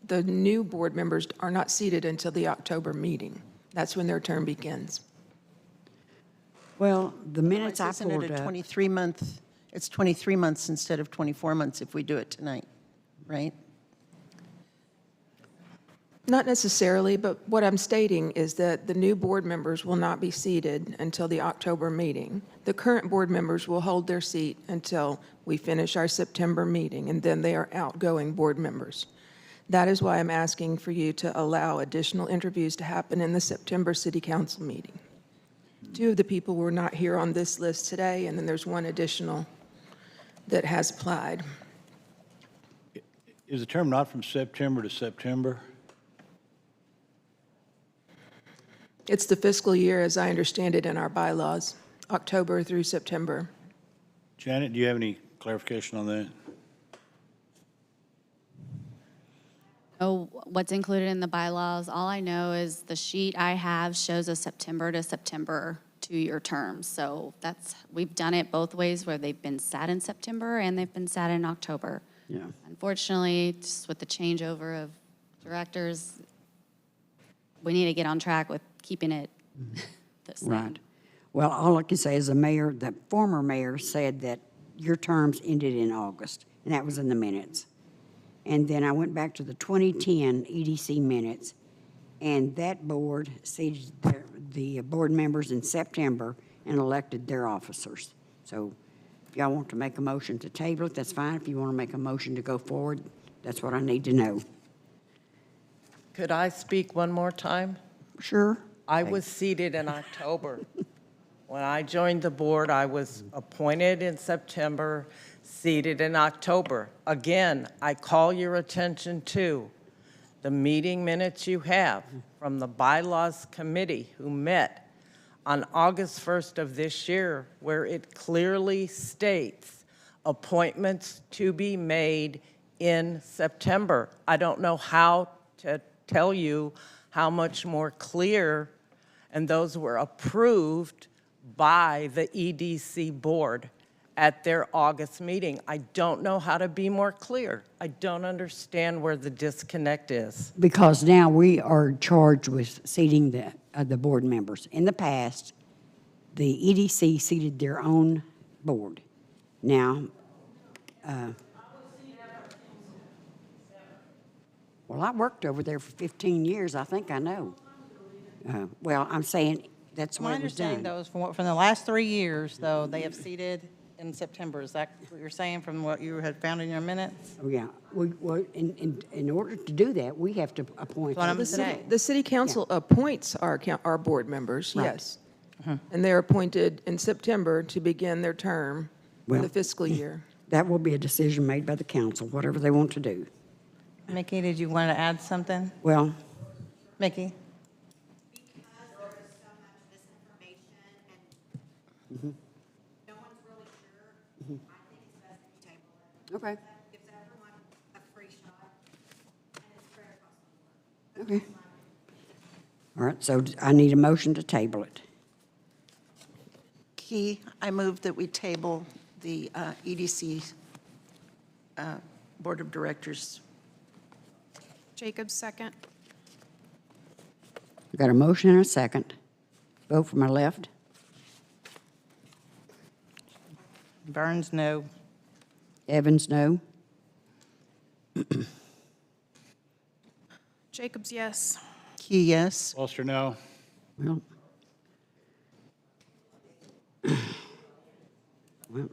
the new board members are not seated until the October meeting. That's when their term begins.
Well, the minutes I
Isn't
pulled
it a
up.
23-month, it's 23 months instead of 24 months if we do it tonight, right?
Not necessarily, but what I'm stating is that the new board members will not be seated until the October meeting. The current board members will hold their seat until we finish our September meeting, and then they are outgoing board members. That is why I'm asking for you to allow additional interviews to happen in the September City Council meeting. 2 of the people were not here on this list today, and then there's 1 additional that has applied.
Is the term not from September to September?
It's the fiscal year, as I understand it in our bylaws, October through September.
Janet, do you have any clarification on that?
Oh, what's included in the bylaws, all I know is the sheet I have shows a September to September 2-year term. So we've done it both ways, where they've been sat in September and they've been sat in October.
Yeah.
Unfortunately, just with the changeover of directors, we need to get on track with keeping it the same.
Right. Well, all I can say is the former mayor said that your terms ended in August, and that was in the minutes. And then I went back to the 2010 EDC minutes, and that board seated the board members in September and elected their officers. So if y'all want to make a motion to table it, that's fine. If you want to make a motion to go forward, that's what I need to know.
Could I speak one more time?
Sure.
I was seated in October. When I joined the board, I was appointed in September, seated in October. Again, I call your attention to the meeting minutes you have from the Bylaws Committee who met on August 1st of this year, where it clearly states appointments to be made in September. I don't know how to tell you how much more clear, and those were approved by the EDC board at their August meeting. I don't know how to be more clear. I don't understand where the disconnect is.
Because now we are charged with seating the board members. In the past, the EDC seated their own board. Now, well, I worked over there for 15 years. I think I know. Well, I'm saying that's
My
what it was
understanding,
done.
though, is from the last 3 years, though, they have seated in September. Is that what you're saying from what you had found in your minutes?
Oh, yeah. Well, in order to do that, we have to appoint.
That's what I'm
the
saying.
The city council appoints our board members,
Right.
yes. And they're appointed in September to begin their term for
Well-
the fiscal year.
That will be a decision made by the council, whatever they want to do.
Mickey, did you want to add something?
Well,
Mickey?
Because there is so much misinformation and no one's really sure, I think it's best that you table it.
okay,
That gives everyone a free shot, and it's fair across the board.
okay. All right, so I need a motion to table it.
Key, I move that we table the EDC Board of Directors.
Jacobs, second.
I've got a motion and a second. Vote for my left.
Burns, no.
Evans, no.
Jacobs, yes.
Key, yes.
Foster, no.
Well, well,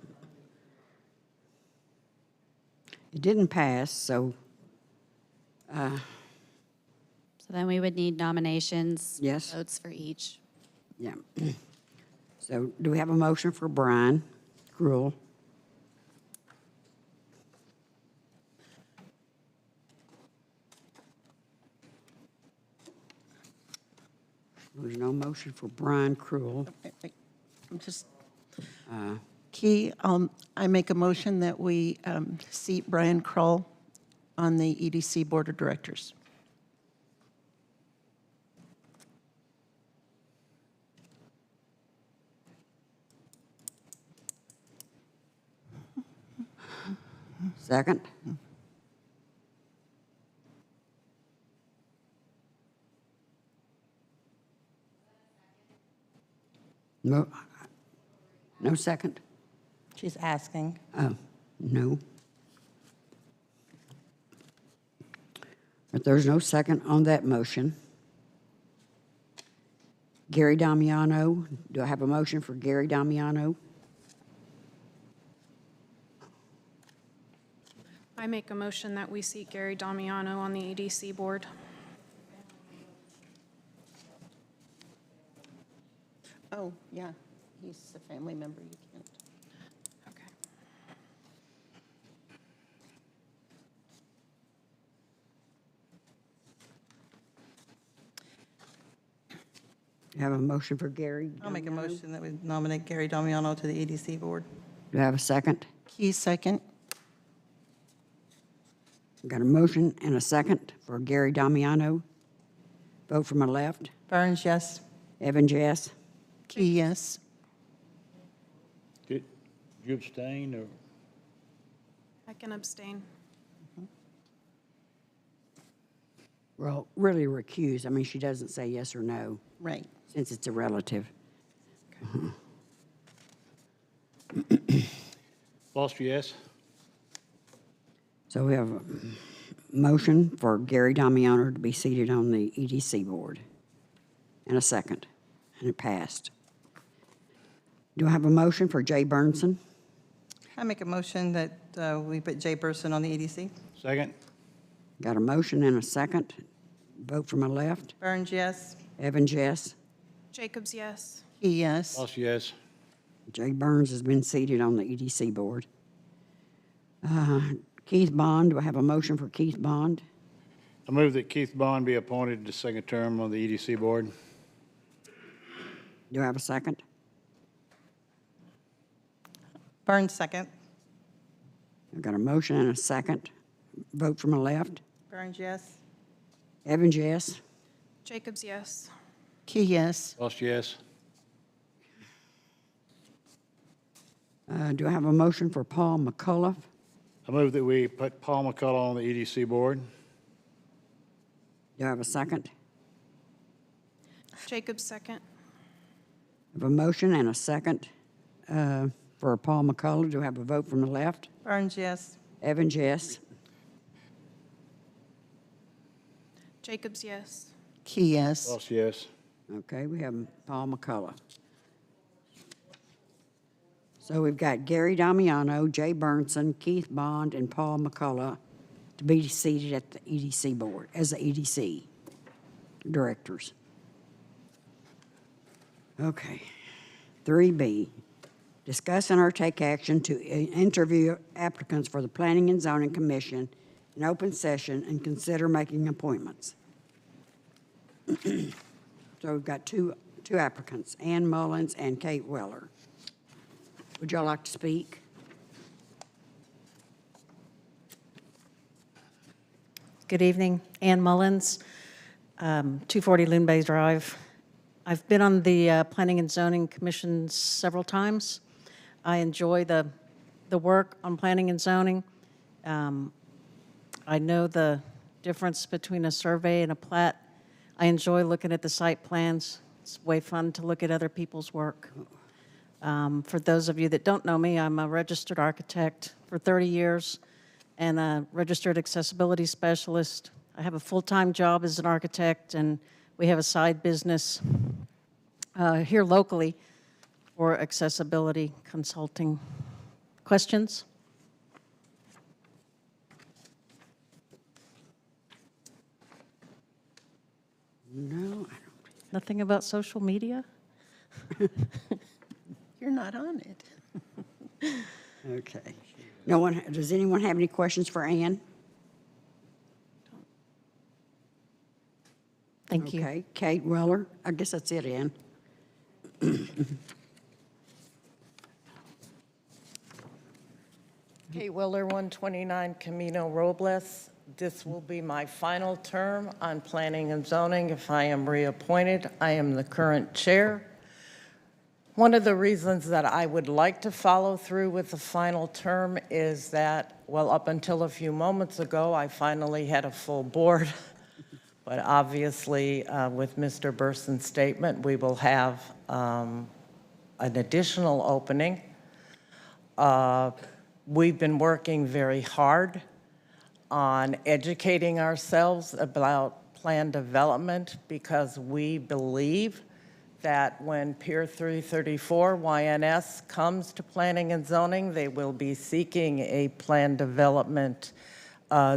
it didn't pass, so,
So then we would need nominations.
Yes.
Votes for each.
yeah. So do we have a motion for Brian Gruel? There's no motion for Brian Cruel.
I'm just, Key, I make a motion that we seat Brian Kroll on the EDC Board of Directors.
Second? No, no second?
She's asking.
Oh, no. But there's no second on that motion. Gary Damiano, do I have a motion for Gary Damiano?
I make a motion that we seat Gary Damiano on the EDC board.
Oh, yeah, he's a family member, you can't.
Okay.
Do I have a motion for Gary?
I'll make a
Damiano?
motion that we nominate Gary Damiano to the EDC board.
Do I have a second?
Key, second.
Got a motion and a second for Gary Damiano. Vote for my left.
Burns, yes.
Evans, yes.
Key, yes.
Did you abstain, or?
I can abstain.
Well, really recuse. I mean, she doesn't say yes or no,
Right.
since it's a relative.
Foster, yes.
So we have a motion for Gary Damiano to be seated on the EDC board, and a second, and it passed. Do I have a motion for Jay Burnson?
I make a motion that we put Jay Burson on the EDC.
Second?
Got a motion and a second. Vote for my left.
Burns, yes.
Evans, yes.
Jacobs, yes.
Key, yes.
Foster, yes.
Jay Burns has been seated on the EDC board. Keith Bond, do I have a motion for Keith Bond?
I move that Keith Bond be appointed to second term on the EDC board.
Do I have a second?
Burns, second.
I've got a motion and a second. Vote from the left.
Burns, yes.
Evans, yes.
Jacobs, yes.
Key, yes.
Welch, yes.
Do I have a motion for Paul McCullough?
I move that we put Paul McCullough on the EDC board.
Do I have a second?
Jacobs, second.
I have a motion and a second for Paul McCullough. Do I have a vote from the left?
Burns, yes.
Evans, yes.
Jacobs, yes.
Key, yes.
Welch, yes.
Okay, we have Paul McCullough. So we've got Gary Damiano, Jay Burnson, Keith Bond, and Paul McCullough to be seated at the EDC board as the EDC directors. Okay. 3B, discuss and or take action to interview applicants for the Planning and Zoning Commission in open session and consider making appointments. So we've got two applicants, Ann Mullins and Kate Weller. Would y'all like to speak?
Good evening. Ann Mullins, 240 Loon Bay Drive. I've been on the Planning and Zoning Commission several times. I enjoy the work on planning and zoning. I know the difference between a survey and a plat. I enjoy looking at the site plans. It's way fun to look at other people's work. For those of you that don't know me, I'm a registered architect for 30 years and a registered accessibility specialist. I have a full-time job as an architect, and we have a side business here locally for accessibility consulting. Questions?
No, I don't.
Nothing about social media?
You're not on it.
Okay. No one, does anyone have any questions for Ann?
Thank you.
Okay, Kate Weller, I guess that's it, Ann.
Kate Weller, 129 Camino Robles. This will be my final term on planning and zoning. If I am reappointed, I am the current chair. One of the reasons that I would like to follow through with the final term is that, well, up until a few moments ago, I finally had a full board. But obviously, with Mr. Burson's statement, we will have an additional opening. We've been working very hard on educating ourselves about plan development because we believe that when Pier 334 YNS comes to planning and zoning, they will be seeking a plan development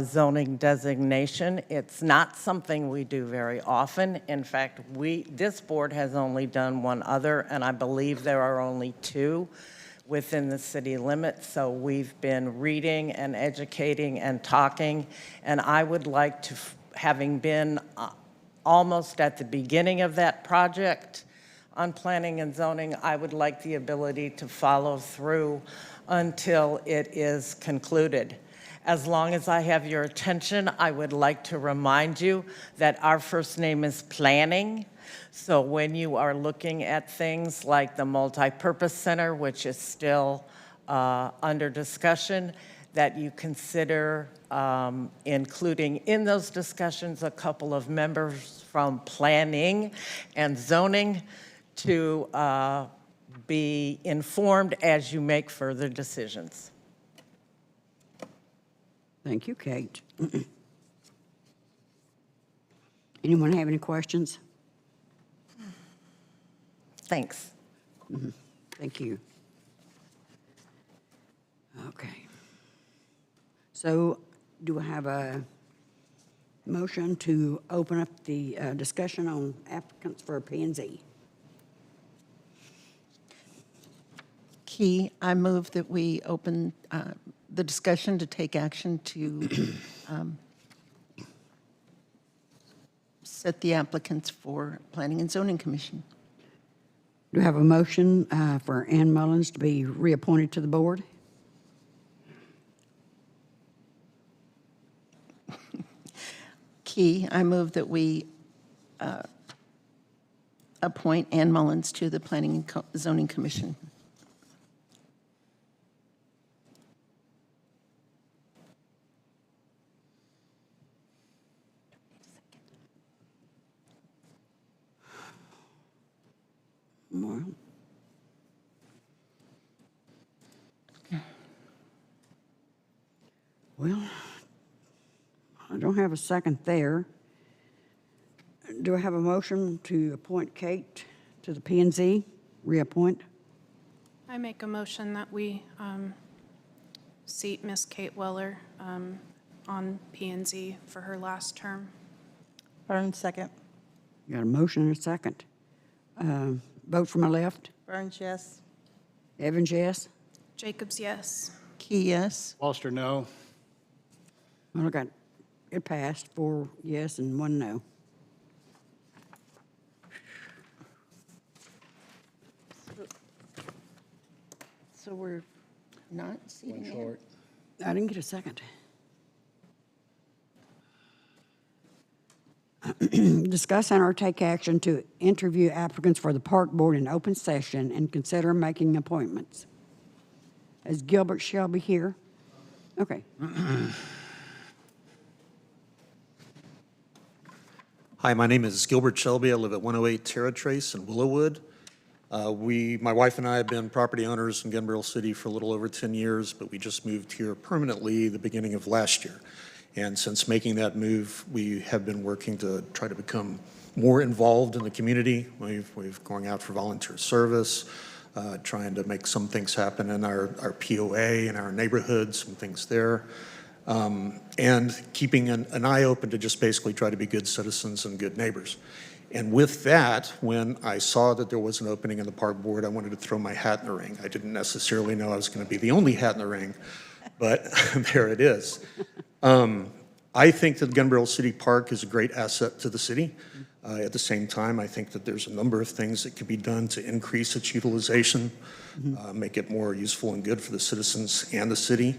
zoning designation. It's not something we do very often. In fact, this board has only done one other, and I believe there are only two within the city limits. So we've been reading and educating and talking, and I would like to, having been almost at the beginning of that project on planning and zoning, I would like the ability to follow through until it is concluded. As long as I have your attention, I would like to remind you that our first name is planning. So when you are looking at things like the multipurpose center, which is still under discussion, that you consider including in those discussions a couple of members from planning and zoning to be informed as you make further decisions.
Thank you, Kate. Anyone have any questions?
Thanks.
Thank you. Okay. So do I have a motion to open up the discussion on applicants for P&Z?
Key, I move that we open the discussion to take action to set the applicants for Planning and Zoning Commission.
Do I have a motion for Ann Mullins to be reappointed to the board?
Key, I move that we appoint Ann Mullins to the Planning and Zoning Commission.
Well, Well, I don't have a second there. Do I have a motion to appoint Kate to the P and Z, reappoint?
I make a motion that we seat Miss Kate Weller on P and Z for her last term.
Burns, second.
You got a motion and a second. Vote from my left.
Burns, yes.
Evans, yes.
Jacobs, yes.
Key, yes.
Foster, no.
Well, I got, it passed, 4 yes and 1 no.
So we're not seating Ann?
I didn't get a second. Discuss and or take action to interview applicants for the park board in open session and consider making appointments. Is Gilbert Shelby here? Okay.
Hi, my name is Gilbert Shelby. I live at 108 Terra Trace in Willowwood. My wife and I have been property owners in Gun Barrel City for a little over 10 years, but we just moved here permanently the beginning of last year. And since making that move, we have been working to try to become more involved in the community. We've going out for volunteer service, trying to make some things happen in our POA, in our neighborhoods, some things there. And keeping an eye open to just basically try to be good citizens and good neighbors. And with that, when I saw that there was an opening in the park board, I wanted to throw my hat in the ring. I didn't necessarily know I was going to be the only hat in the ring, but there it is. I think that Gun Barrel City Park is a great asset to the city. At the same time, I think that there's a number of things that can be done to increase its utilization, make it more useful and good for the citizens and the city.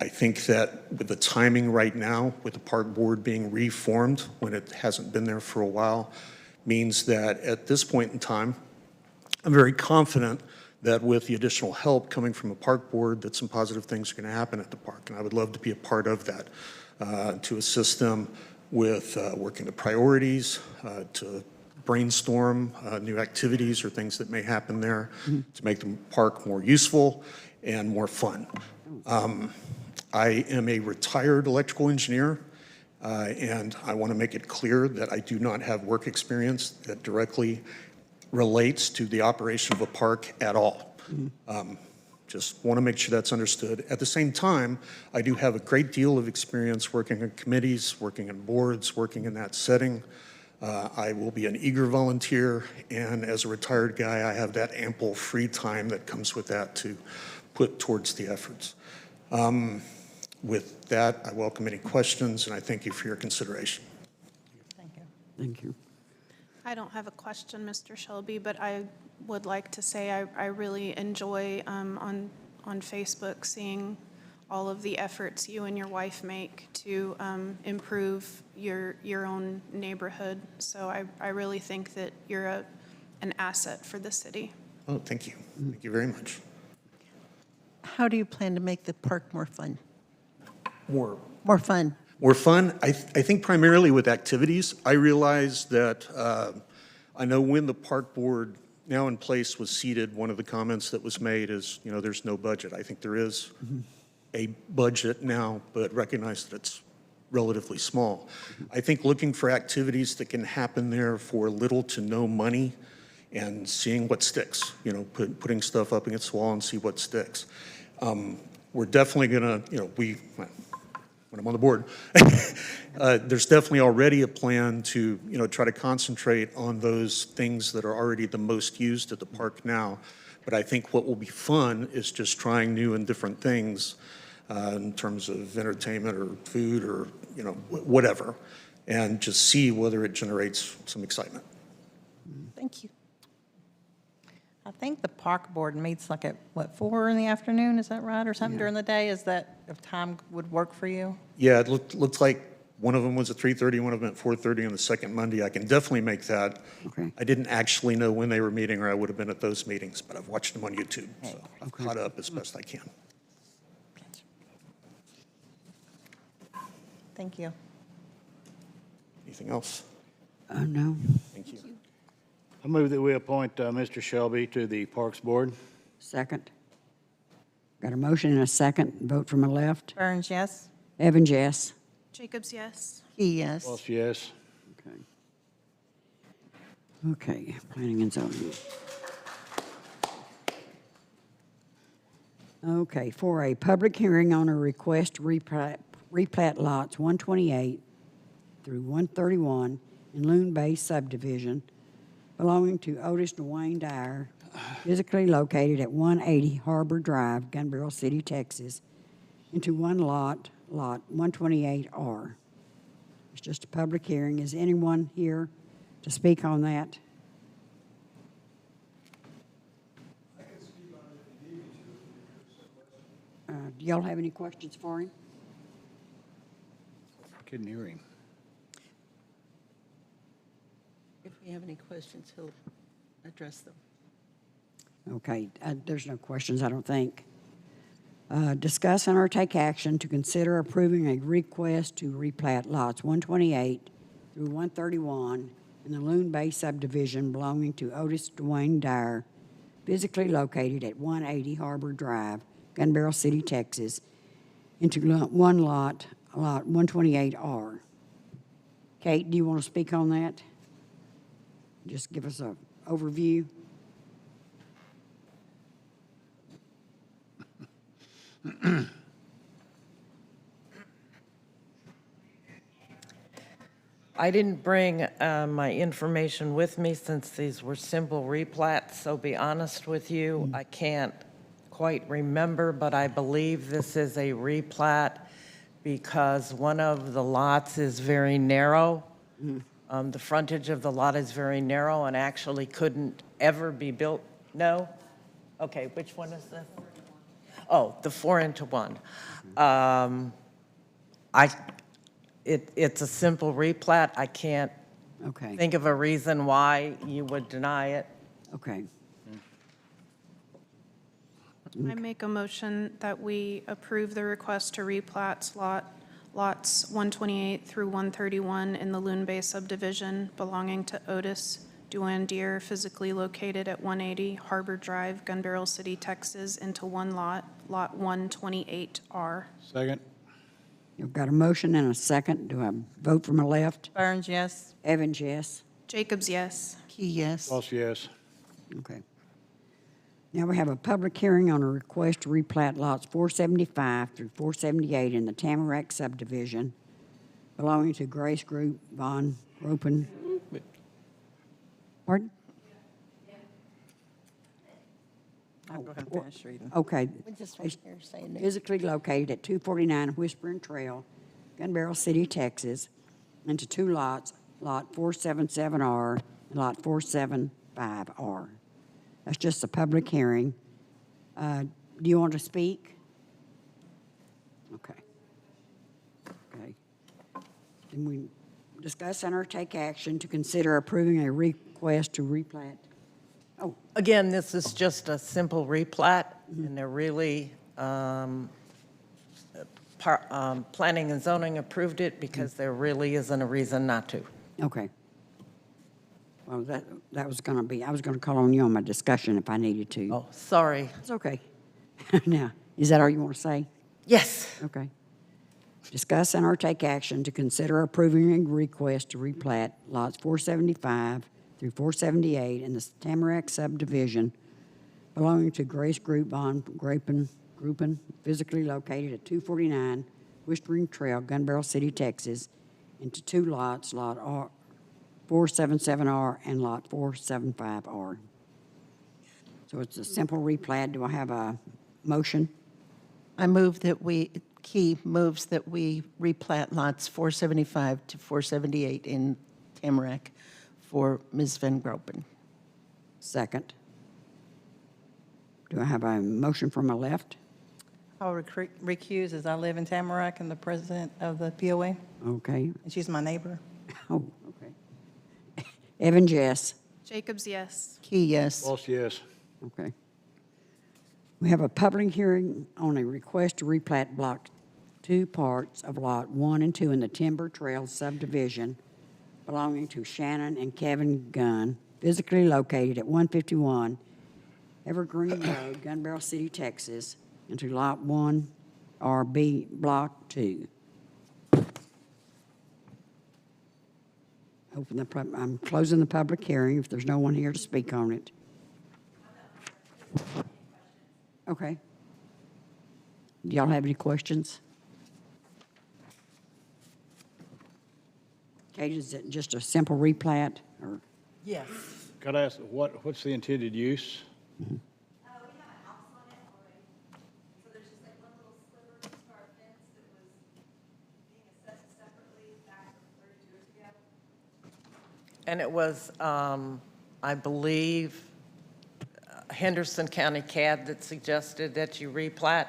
I think that with the timing right now, with the park board being reformed when it hasn't been there for a while, means that at this point in time, I'm very confident that with the additional help coming from a park board, that some positive things are going to happen at the park. And I would love to be a part of that, to assist them with working the priorities, to brainstorm new activities or things that may happen there to make the park more useful and more fun. I am a retired electrical engineer, and I want to make it clear that I do not have work experience that directly relates to the operation of a park at all. Just want to make sure that's understood. At the same time, I do have a great deal of experience working in committees, working in boards, working in that setting. I will be an eager volunteer, and as a retired guy, I have that ample free time that comes with that to put towards the efforts. With that, I welcome any questions, and I thank you for your consideration.
Thank you.
Thank you.
I don't have a question, Mr. Shelby, but I would like to say I really enjoy on Facebook seeing all of the efforts you and your wife make to improve your own neighborhood. So I really think that you're an asset for the city.
Oh, thank you. Thank you very much.
How do you plan to make the park more fun?
More
fun.
More fun, I think primarily with activities. I realize that, I know when the park board now in place was seated, one of the comments that was made is, you know, there's no budget. I think there is a budget now, but recognize that it's relatively small. I think looking for activities that can happen there for little to no money and seeing what sticks, you know, putting stuff up against the wall and see what sticks. We're definitely gonna, you know, when I'm on the board, there's definitely already a plan to, you know, try to concentrate on those things that are already the most used at the park now. But I think what will be fun is just trying new and different things in terms of entertainment or food or, you know, whatever, and just see whether it generates some excitement.
Thank you.
I think the park board meets like at, 4 in the afternoon, is that right? Or something during the day? Is that, if time would work for you?
Yeah, it looks like One of them was at 3:30, one of them at 4:30 on the second Monday. I can definitely make that.
Okay.
I didn't actually know when they were meeting, or I would have been at those meetings, but I've watched them on YouTube, so I've caught up as best I can.
Thank you.
Anything else?
No.
Thank you.
I move that we appoint Mr. Shelby to the Parks Board.
Second. Got a motion and a second. Vote from the left.
Burns, yes?
Evans, yes.
Jacobs, yes.
Key, yes.
Walsh, yes.
Okay. Okay, planning and zoning. Okay, for a public hearing on a request to replat lots 128 through 131 in Loon Bay subdivision belonging to Otis Dwayne Dyer, physically located at 180 Harbor Drive, Gun Barrel City, Texas, into one lot, Lot 128R. It's just a public hearing. Is anyone here to speak on that? Do y'all have any questions for him?
Couldn't hear him.
If we have any questions, he'll address them.
Okay, there's no questions, I don't think. Discuss and or take action to consider approving a request to replat lots 128 through 131 in the Loon Bay subdivision belonging to Otis Dwayne Dyer, physically located at 180 Harbor Drive, Gun Barrel City, Texas, into one lot, Lot 128R. Kate, do you want to speak on that? Just give us an overview.
I didn't bring my information with me since these were simple replats, so be honest with you, I can't quite remember, but I believe this is a replat because one of the lots is very narrow. The frontage of the lot is very narrow and actually couldn't ever be built. No? Okay, which one is this? Oh, the 4-into-1. It's a simple replat. I can't
Okay.
think of a reason why you would deny it.
Okay.
I make a motion that we approve the request to replat lots 128 through 131 in the Loon Bay subdivision belonging to Otis Duane Deere, physically located at 180 Harbor Drive, Gun Barrel City, Texas, into one lot, Lot 128R.
Second.
You've got a motion and a second. Do I vote from the left?
Burns, yes?
Evans, yes.
Jacobs, yes.
Key, yes.
Walsh, yes.
Okay. Now we have a public hearing on a request to replat lots 475 through 478 in the Tamarack subdivision belonging to Grace Group Von Gruppen. Pardon?
I'll go ahead and finish reading.
Okay.
We just want to hear saying that.
Physically located at 249 Whispering Trail, Gun Barrel City, Texas, into two lots, Lot 477R and Lot 475R. That's just a public hearing. Do you want to speak? Okay. Okay. Then we discuss and or take action to consider approving a request to replat. Oh,
Again, this is just a simple replat, and they're really, planning and zoning approved it because there really isn't a reason not to.
okay. Well, that was going to be, I was going to call on you on my discussion if I needed to.
Oh, sorry.
It's okay. Now, is that all you want to say?
Yes.
Okay. Discuss and or take action to consider approving a request to replat lots 475 through 478 in the Tamarack subdivision belonging to Grace Group Von Gruppen, physically located at 249 Whispering Trail, Gun Barrel City, Texas, into two lots, Lot 477R and Lot 475R. So it's a simple replat. Do I have a motion?
I move that Key moves that we replat lots 475 to 478 in Tamarack for Ms. Van Gruppen.
Second. Do I have a motion from my left?
I'll recuse as I live in Tamarack and the president of the POA,
Okay.
and she's my neighbor.
Oh, okay. Evans, yes.
Jacobs, yes.
Key, yes.
Walsh, yes.
Okay. We have a public hearing on a request to replat Block 2 parts of Lot 1 and 2 in the Timber Trail subdivision belonging to Shannon and Kevin Gunn, physically located at 151 Evergreen Road, Gun Barrel City, Texas, into Lot 1 RB Block 2. I'm closing the public hearing if there's no one here to speak on it. Okay. Do y'all have any questions? Kate, is it just a simple replat, or?
Yes.
Could I ask, what's the intended use?
We have a house on it already, so there's just like one little sliver of our fence that was being assessed separately back 30 years ago.
And it was, I believe, Henderson County CAD that suggested that you replat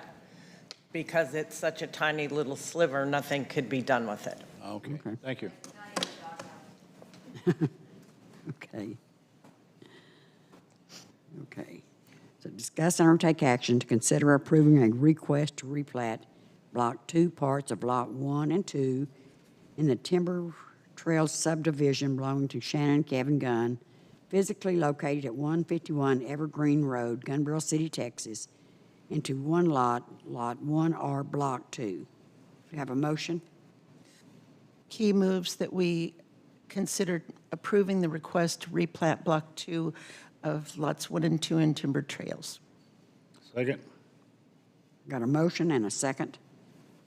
because it's such a tiny little sliver, nothing could be done with it.
Okay, thank you.
Okay. Okay. So discuss and or take action to consider approving a request to replat Block 2 parts of Lot 1 and 2 in the Timber Trail subdivision belonging to Shannon Kevin Gunn, physically located at 151 Evergreen Road, Gun Barrel City, Texas, into one lot, Lot 1R Block 2. Do you have a motion?
Key moves that we consider approving the request to replat Block 2 of lots 1 and 2 in Timber Trails.
Second.
Got a motion and a second.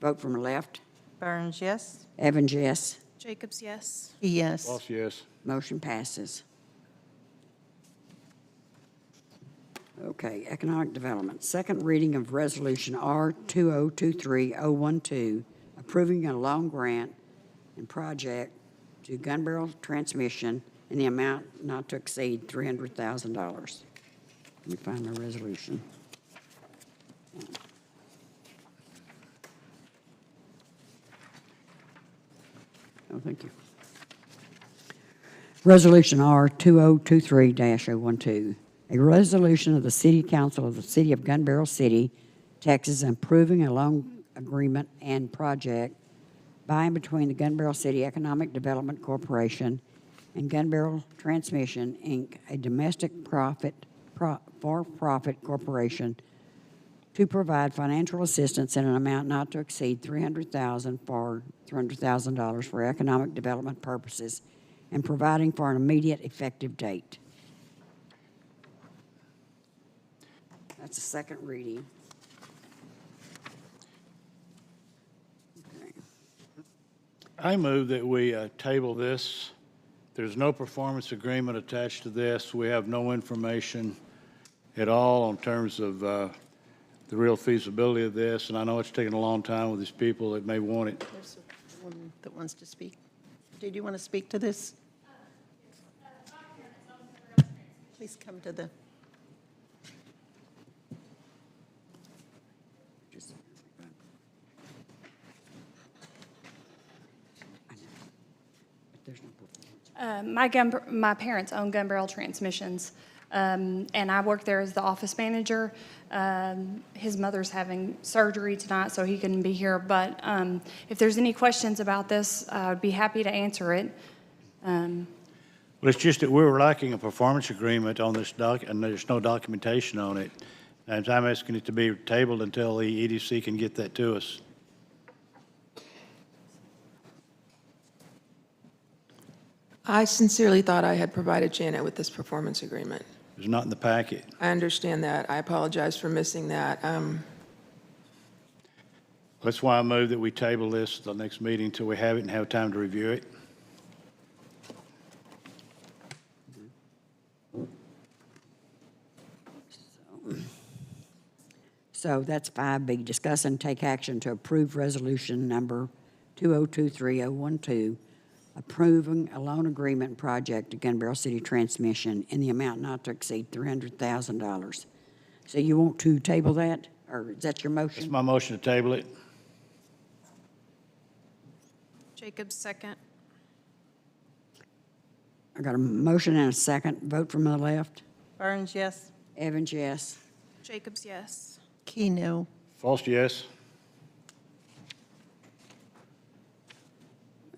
Vote from the left.
Burns, yes.
Evans, yes.
Jacobs, yes.
Key, yes.
Walsh, yes.
Motion passes. Okay, economic development. Second reading of Resolution R2023-012, approving a loan grant and project to Gun Barrel Transmission in the amount not to exceed $300,000. Let me find the resolution. Oh, thank you. Resolution R2023-012, a resolution of the City Council of the City of Gun Barrel City, Texas, approving a loan agreement and project by and between the Gun Barrel City Economic Development Corporation and Gun Barrel Transmission, Inc., a domestic for-profit corporation, to provide financial assistance in an amount not to exceed $300,000 for economic development purposes and providing for an immediate effective date. That's the second reading. Okay.
I move that we table this. There's no performance agreement attached to this. We have no information at all in terms of the real feasibility of this, and I know it's taken a long time with these people that may want it.
There's one that wants to speak. Did you want to speak to this? Please come to the.
My parents own Gun Barrel Transmissions, and I work there as the office manager. His mother's having surgery tonight, so he couldn't be here. But if there's any questions about this, I would be happy to answer it.
Well, it's just that we were lacking a performance agreement on this and there's no documentation on it. And I'm asking it to be tabled until the EDC can get that to us.
I sincerely thought I had provided Janet with this performance agreement.
It's not in the packet.
I understand that. I apologize for missing that.
That's why I move that we table this to the next meeting until we have it and have time to review it.
So that's 5B, discuss and take action to approve resolution number 2023-012, approving a loan agreement project to Gun Barrel City Transmission in the amount not to exceed $300,000. So you want to table that, or is that your motion?
It's my motion to table it.
Jacobs, second.
I got a motion and a second. Vote from the left.
Burns, yes.
Evans, yes.
Jacobs, yes.
Key, no.
False, yes.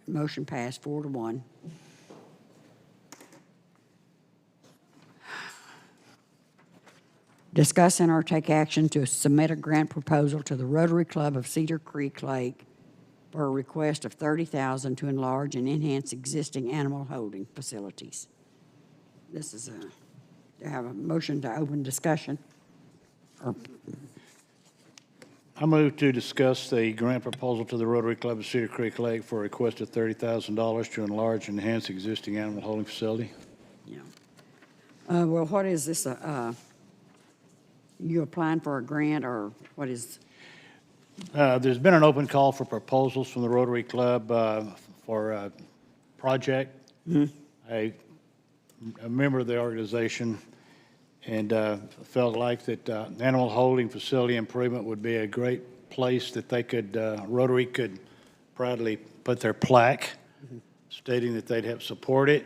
Motion passed 4-1. Discuss and or take action to submit a grant proposal to the Rotary Club of Cedar Creek Lake for a request of $30,000 to enlarge and enhance existing animal holding facilities. This is to have a motion to open discussion.
I move to discuss the grant proposal to the Rotary Club of Cedar Creek Lake for a request of $30,000 to enlarge and enhance existing animal holding facility.
Well, what is this, you applying for a grant, or what is?
There's been an open call for proposals from the Rotary Club for a project. A member of the organization and felt like that animal holding facility improvement would be a great place that they could, Rotary could proudly put their plaque stating that they'd help support it.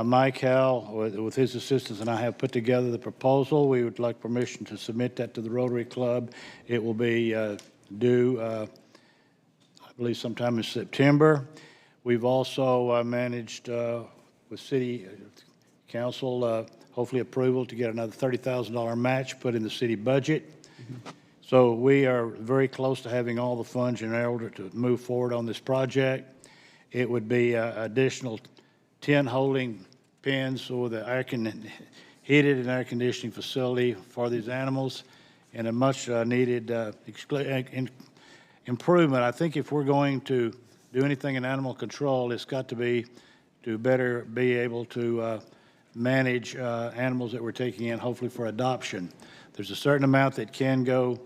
Mike Howell, with his assistance, and I have put together the proposal. We would like permission to submit that to the Rotary Club. It will be due, I believe, sometime in September. We've also managed with City Council, hopefully approval to get another $30,000 match put in the city budget. So we are very close to having all the funds in order to move forward on this project. It would be additional 10 holding pens with the heated and air conditioning facility for these animals, and a much needed improvement. I think if we're going to do anything in animal control, it's got to be to better be able to manage animals that we're taking in, hopefully for adoption. There's a certain amount that can go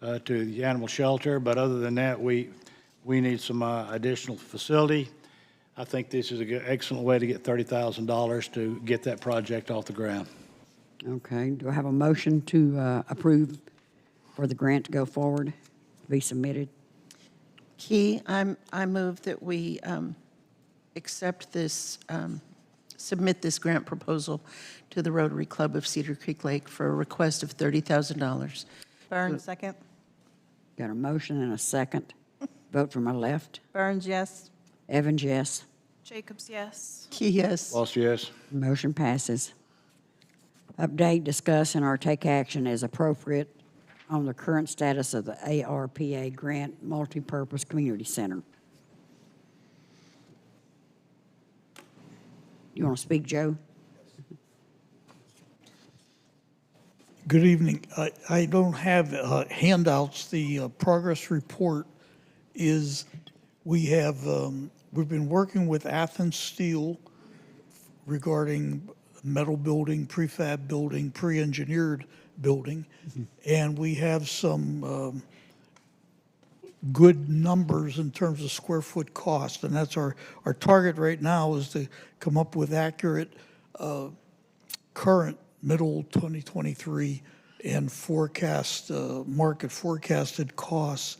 to the animal shelter, but other than that, we need some additional facility. I think this is an excellent way to get $30,000 to get that project off the ground.
Okay, do I have a motion to approve for the grant to go forward, to be submitted?
Key, I move that we accept this, submit this grant proposal to the Rotary Club of Cedar Creek Lake for a request of $30,000.
Burns, second.
Got a motion and a second. Vote from my left.
Burns, yes.
Evans, yes.
Jacobs, yes.
Key, yes.
False, yes.
Motion passes. Update, discuss, and or take action as appropriate on the current status of the ARPA grant multipurpose community center. You want to speak, Joe?
Good evening. I don't have handouts. The progress report is, we have, we've been working with Athens Steel regarding metal building, prefab building, pre-engineered building, and we have some good numbers in terms of square foot cost, and that's our target right now, is to come up with accurate current middle 2023 and forecast, market forecasted costs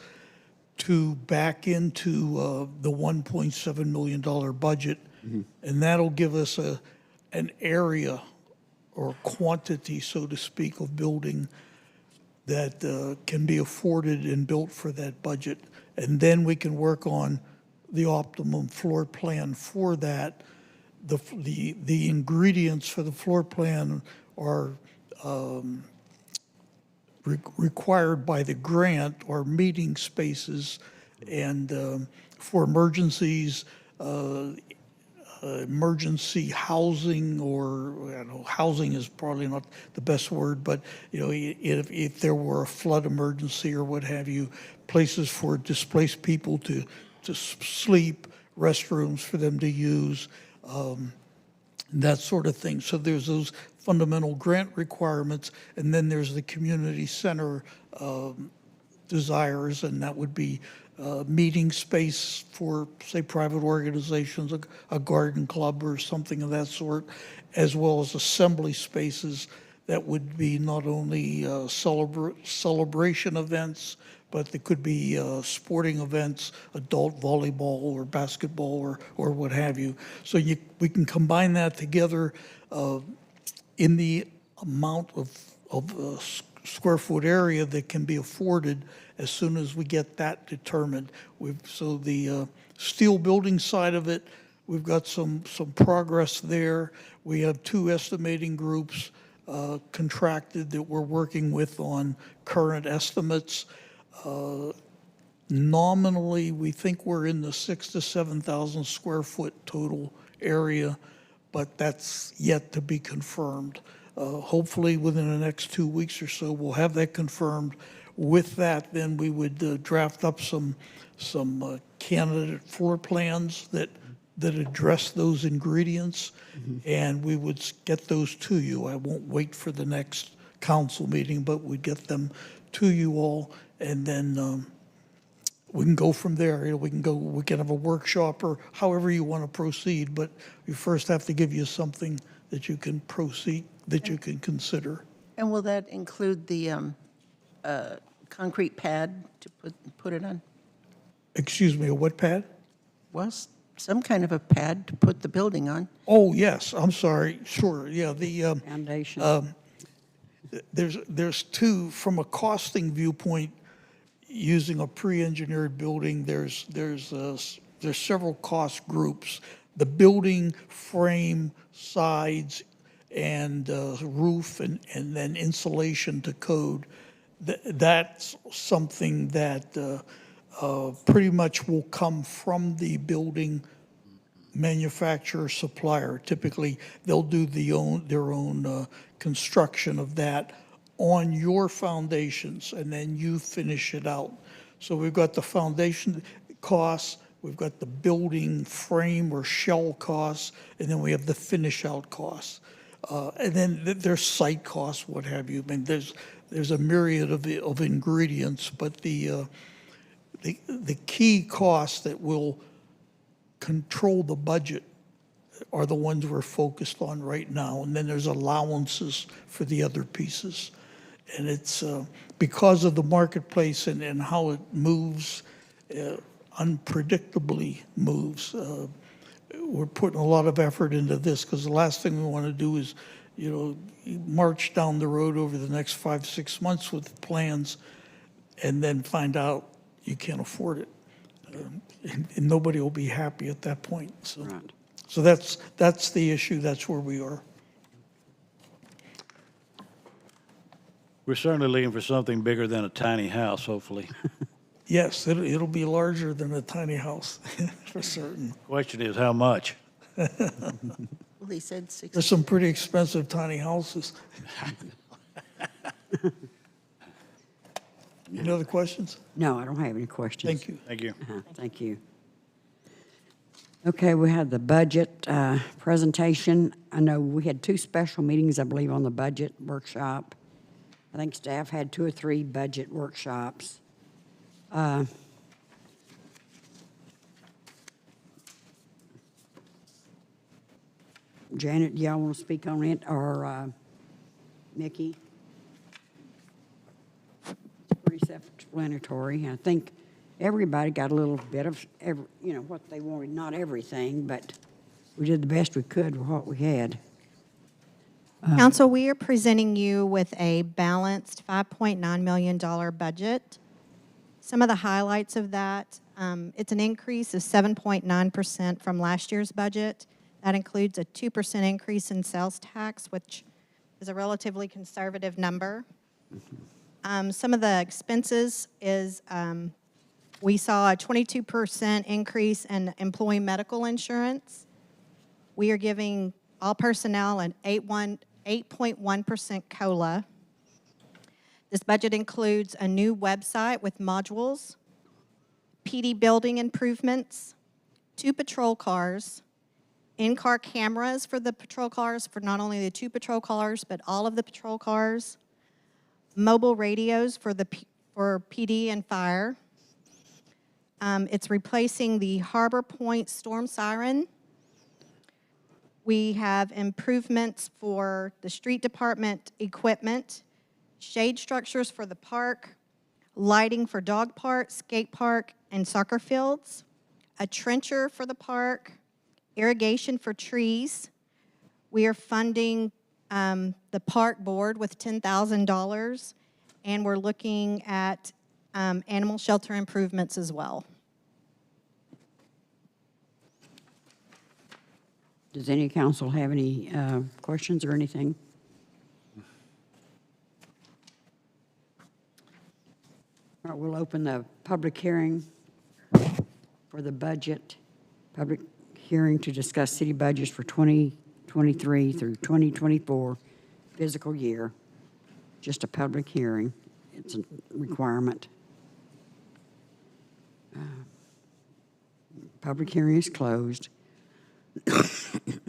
to back into the $1.7 million budget. And that'll give us an area or quantity, so to speak, of building that can be afforded and built for that budget. And then we can work on the optimum floor plan for that. The ingredients for the floor plan are required by the grant, or meeting spaces, and for emergencies, emergency housing, or I don't know, housing is probably not the best word, but you know, if there were a flood emergency or what have you, places for displaced people to sleep, restrooms for them to use, that sort of thing. So there's those fundamental grant requirements, and then there's the community center desires, and that would be meeting space for, say, private organizations, a garden club or something of that sort, as well as assembly spaces that would be not only celebration events, but there could be sporting events, adult volleyball or basketball or what have you. So we can combine that together in the amount of square foot area that can be afforded as soon as we get that determined. So the steel building side of it, we've got some progress there. We have 2 estimating groups contracted that we're working with on current estimates. Nominally, we think we're in the 6,000 to 7,000 square foot total area, but that's yet to be confirmed. Hopefully, within the next 2 weeks or so, we'll have that confirmed. With that, then we would draft up some candidate floor plans that address those ingredients, and we would get those to you. I won't wait for the next council meeting, but we'd get them to you all, and then we can go from there. You know, we can have a workshop or however you want to proceed, but we first have to give you something that you can proceed, that you can consider.
And will that include the concrete pad to put it on?
Excuse me, a what pad?
Well, some kind of a pad to put the building on.
Oh, yes, I'm sorry, sure, yeah, the
Foundation.
there's 2, from a costing viewpoint, using a pre-engineered building, there's several cost groups. The building frame, sides, and roof, and then insulation to code. That's something that pretty much will come from the building manufacturer supplier. Typically, they'll do their own construction of that on your foundations, and then you finish it out. So we've got the foundation costs, we've got the building frame or shell costs, and then we have the finish out costs. And then there's site costs, what have you. I mean, there's a myriad of ingredients, but the key costs that will control the budget are the ones we're focused on right now. And then there's allowances for the other pieces. And it's because of the marketplace and how it moves, unpredictably moves. We're putting a lot of effort into this because the last thing we want to do is, march down the road over the next 5-6 months with plans and then find out you can't afford it. And nobody will be happy at that point. So,
Right.
so that's the issue. That's where we are.
We're certainly looking for something bigger than a tiny house, hopefully.
Yes, it'll be larger than a tiny house, for certain.
Question is, how much?
Well, they said 6.
There's some pretty expensive tiny houses. Any other questions?
No, I don't have any questions.
Thank you.
Thank you.
Thank you. Okay, we had the budget presentation. I know we had 2 special meetings, I believe, on the budget workshop. I think staff had 2 or 3 budget workshops. Janet, do y'all want to speak on it, or Nikki? It's pretty self-explanatory. I think everybody got a little bit of, what they wanted, not everything, but we did the best we could with what we had.
Council, we are presenting you with a balanced $5.9 million budget. Some of the highlights of that, it's an increase of 7.9% from last year's budget. That includes a 2% increase in sales tax, which is a relatively conservative number. Some of the expenses is we saw a 22% increase in employee medical insurance. We are giving all personnel an 8.1% COLA. This budget includes a new website with modules, PD building improvements, 2 patrol cars, in-car cameras for the patrol cars, for not only the 2 patrol cars, but all of the patrol cars, mobile radios for PD and fire. It's replacing the Harbor Point storm siren. We have improvements for the street department equipment, shade structures for the park, lighting for dog park, skate park, and soccer fields, a trencher for the park, irrigation for trees. We are funding the park board with $10,000, and we're looking at animal shelter improvements as well.
Does any council have any questions or anything? All right, we'll open the public hearing for the budget, public hearing to discuss city budgets for 2023 through 2024 fiscal year. Just a public hearing. It's a requirement. Public hearing is closed.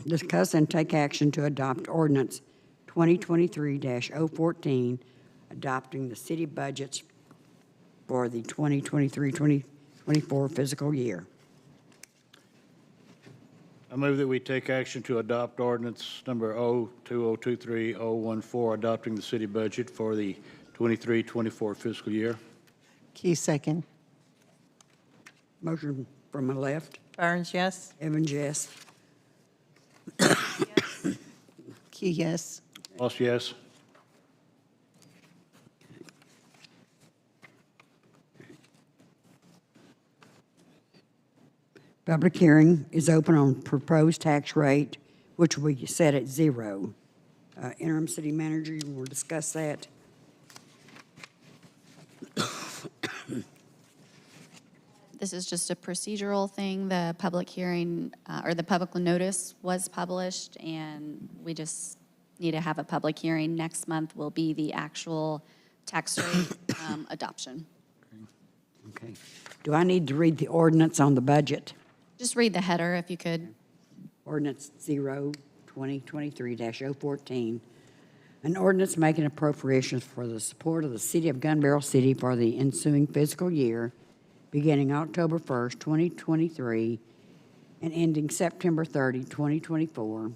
Discuss and take action to adopt ordinance 2023-014, adopting the city budgets for the 2023-2024 fiscal year.
I move that we take action to adopt ordinance number 02023-014, adopting the city budget for the 23-24 fiscal year.
Key second.
Motion from my left.
Burns, yes?
Evans, yes.
Key, yes.
Lost, yes.
Public hearing is open on proposed tax rate, which we set at 0. Interim city manager, you will discuss that.
This is just a procedural thing. The public hearing, or the public notice was published, and we just need to have a public hearing. Next month will be the actual tax rate adoption.
Okay. Do I need to read the ordinance on the budget?
Just read the header if you could.
Ordinance 0-2023-014, an ordinance making appropriations for the support of the city of Gun Barrel City for the ensuing fiscal year, beginning October 1st, 2023, and ending September 30, 2024,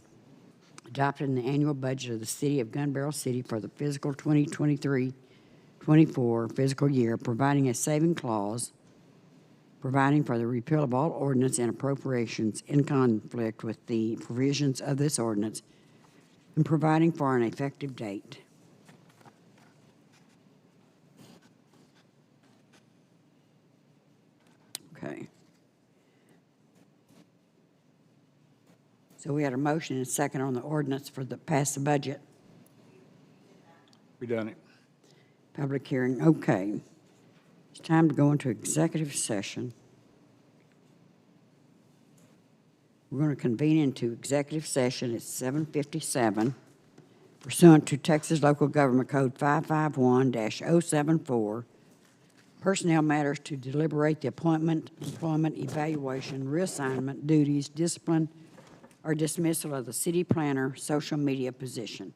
adopting the annual budget of the city of Gun Barrel City for the fiscal 2023-24 fiscal year, providing a saving clause, providing for the repeal of all ordinance and appropriations in conflict with the provisions of this ordinance, and providing for an effective date. Okay. So we had a motion and a second on the ordinance for the pass the budget.
We done it.
Public hearing, okay. It's time to go into executive session. We're going to convene into executive session at 7:57 pursuant to Texas Local Government Code 551-074, personnel matters to deliberate the appointment, employment, evaluation, reassignment, duties, discipline, or dismissal of the city planner social media position.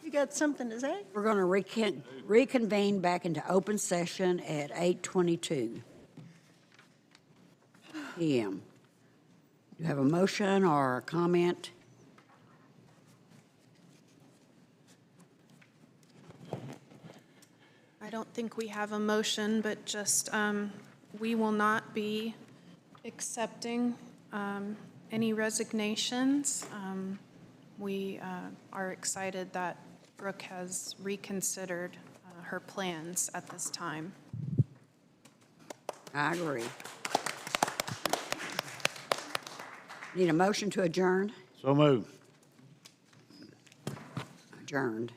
You got something to say?
We're going to reconvene back into open session at 8:22 PM. Do you have a motion or a comment?
I don't think we have a motion, but just, we will not be accepting any resignations. We are excited that Brooke has reconsidered her plans at this time.
I agree. Need a motion to adjourn?
So moved.
Adjourned.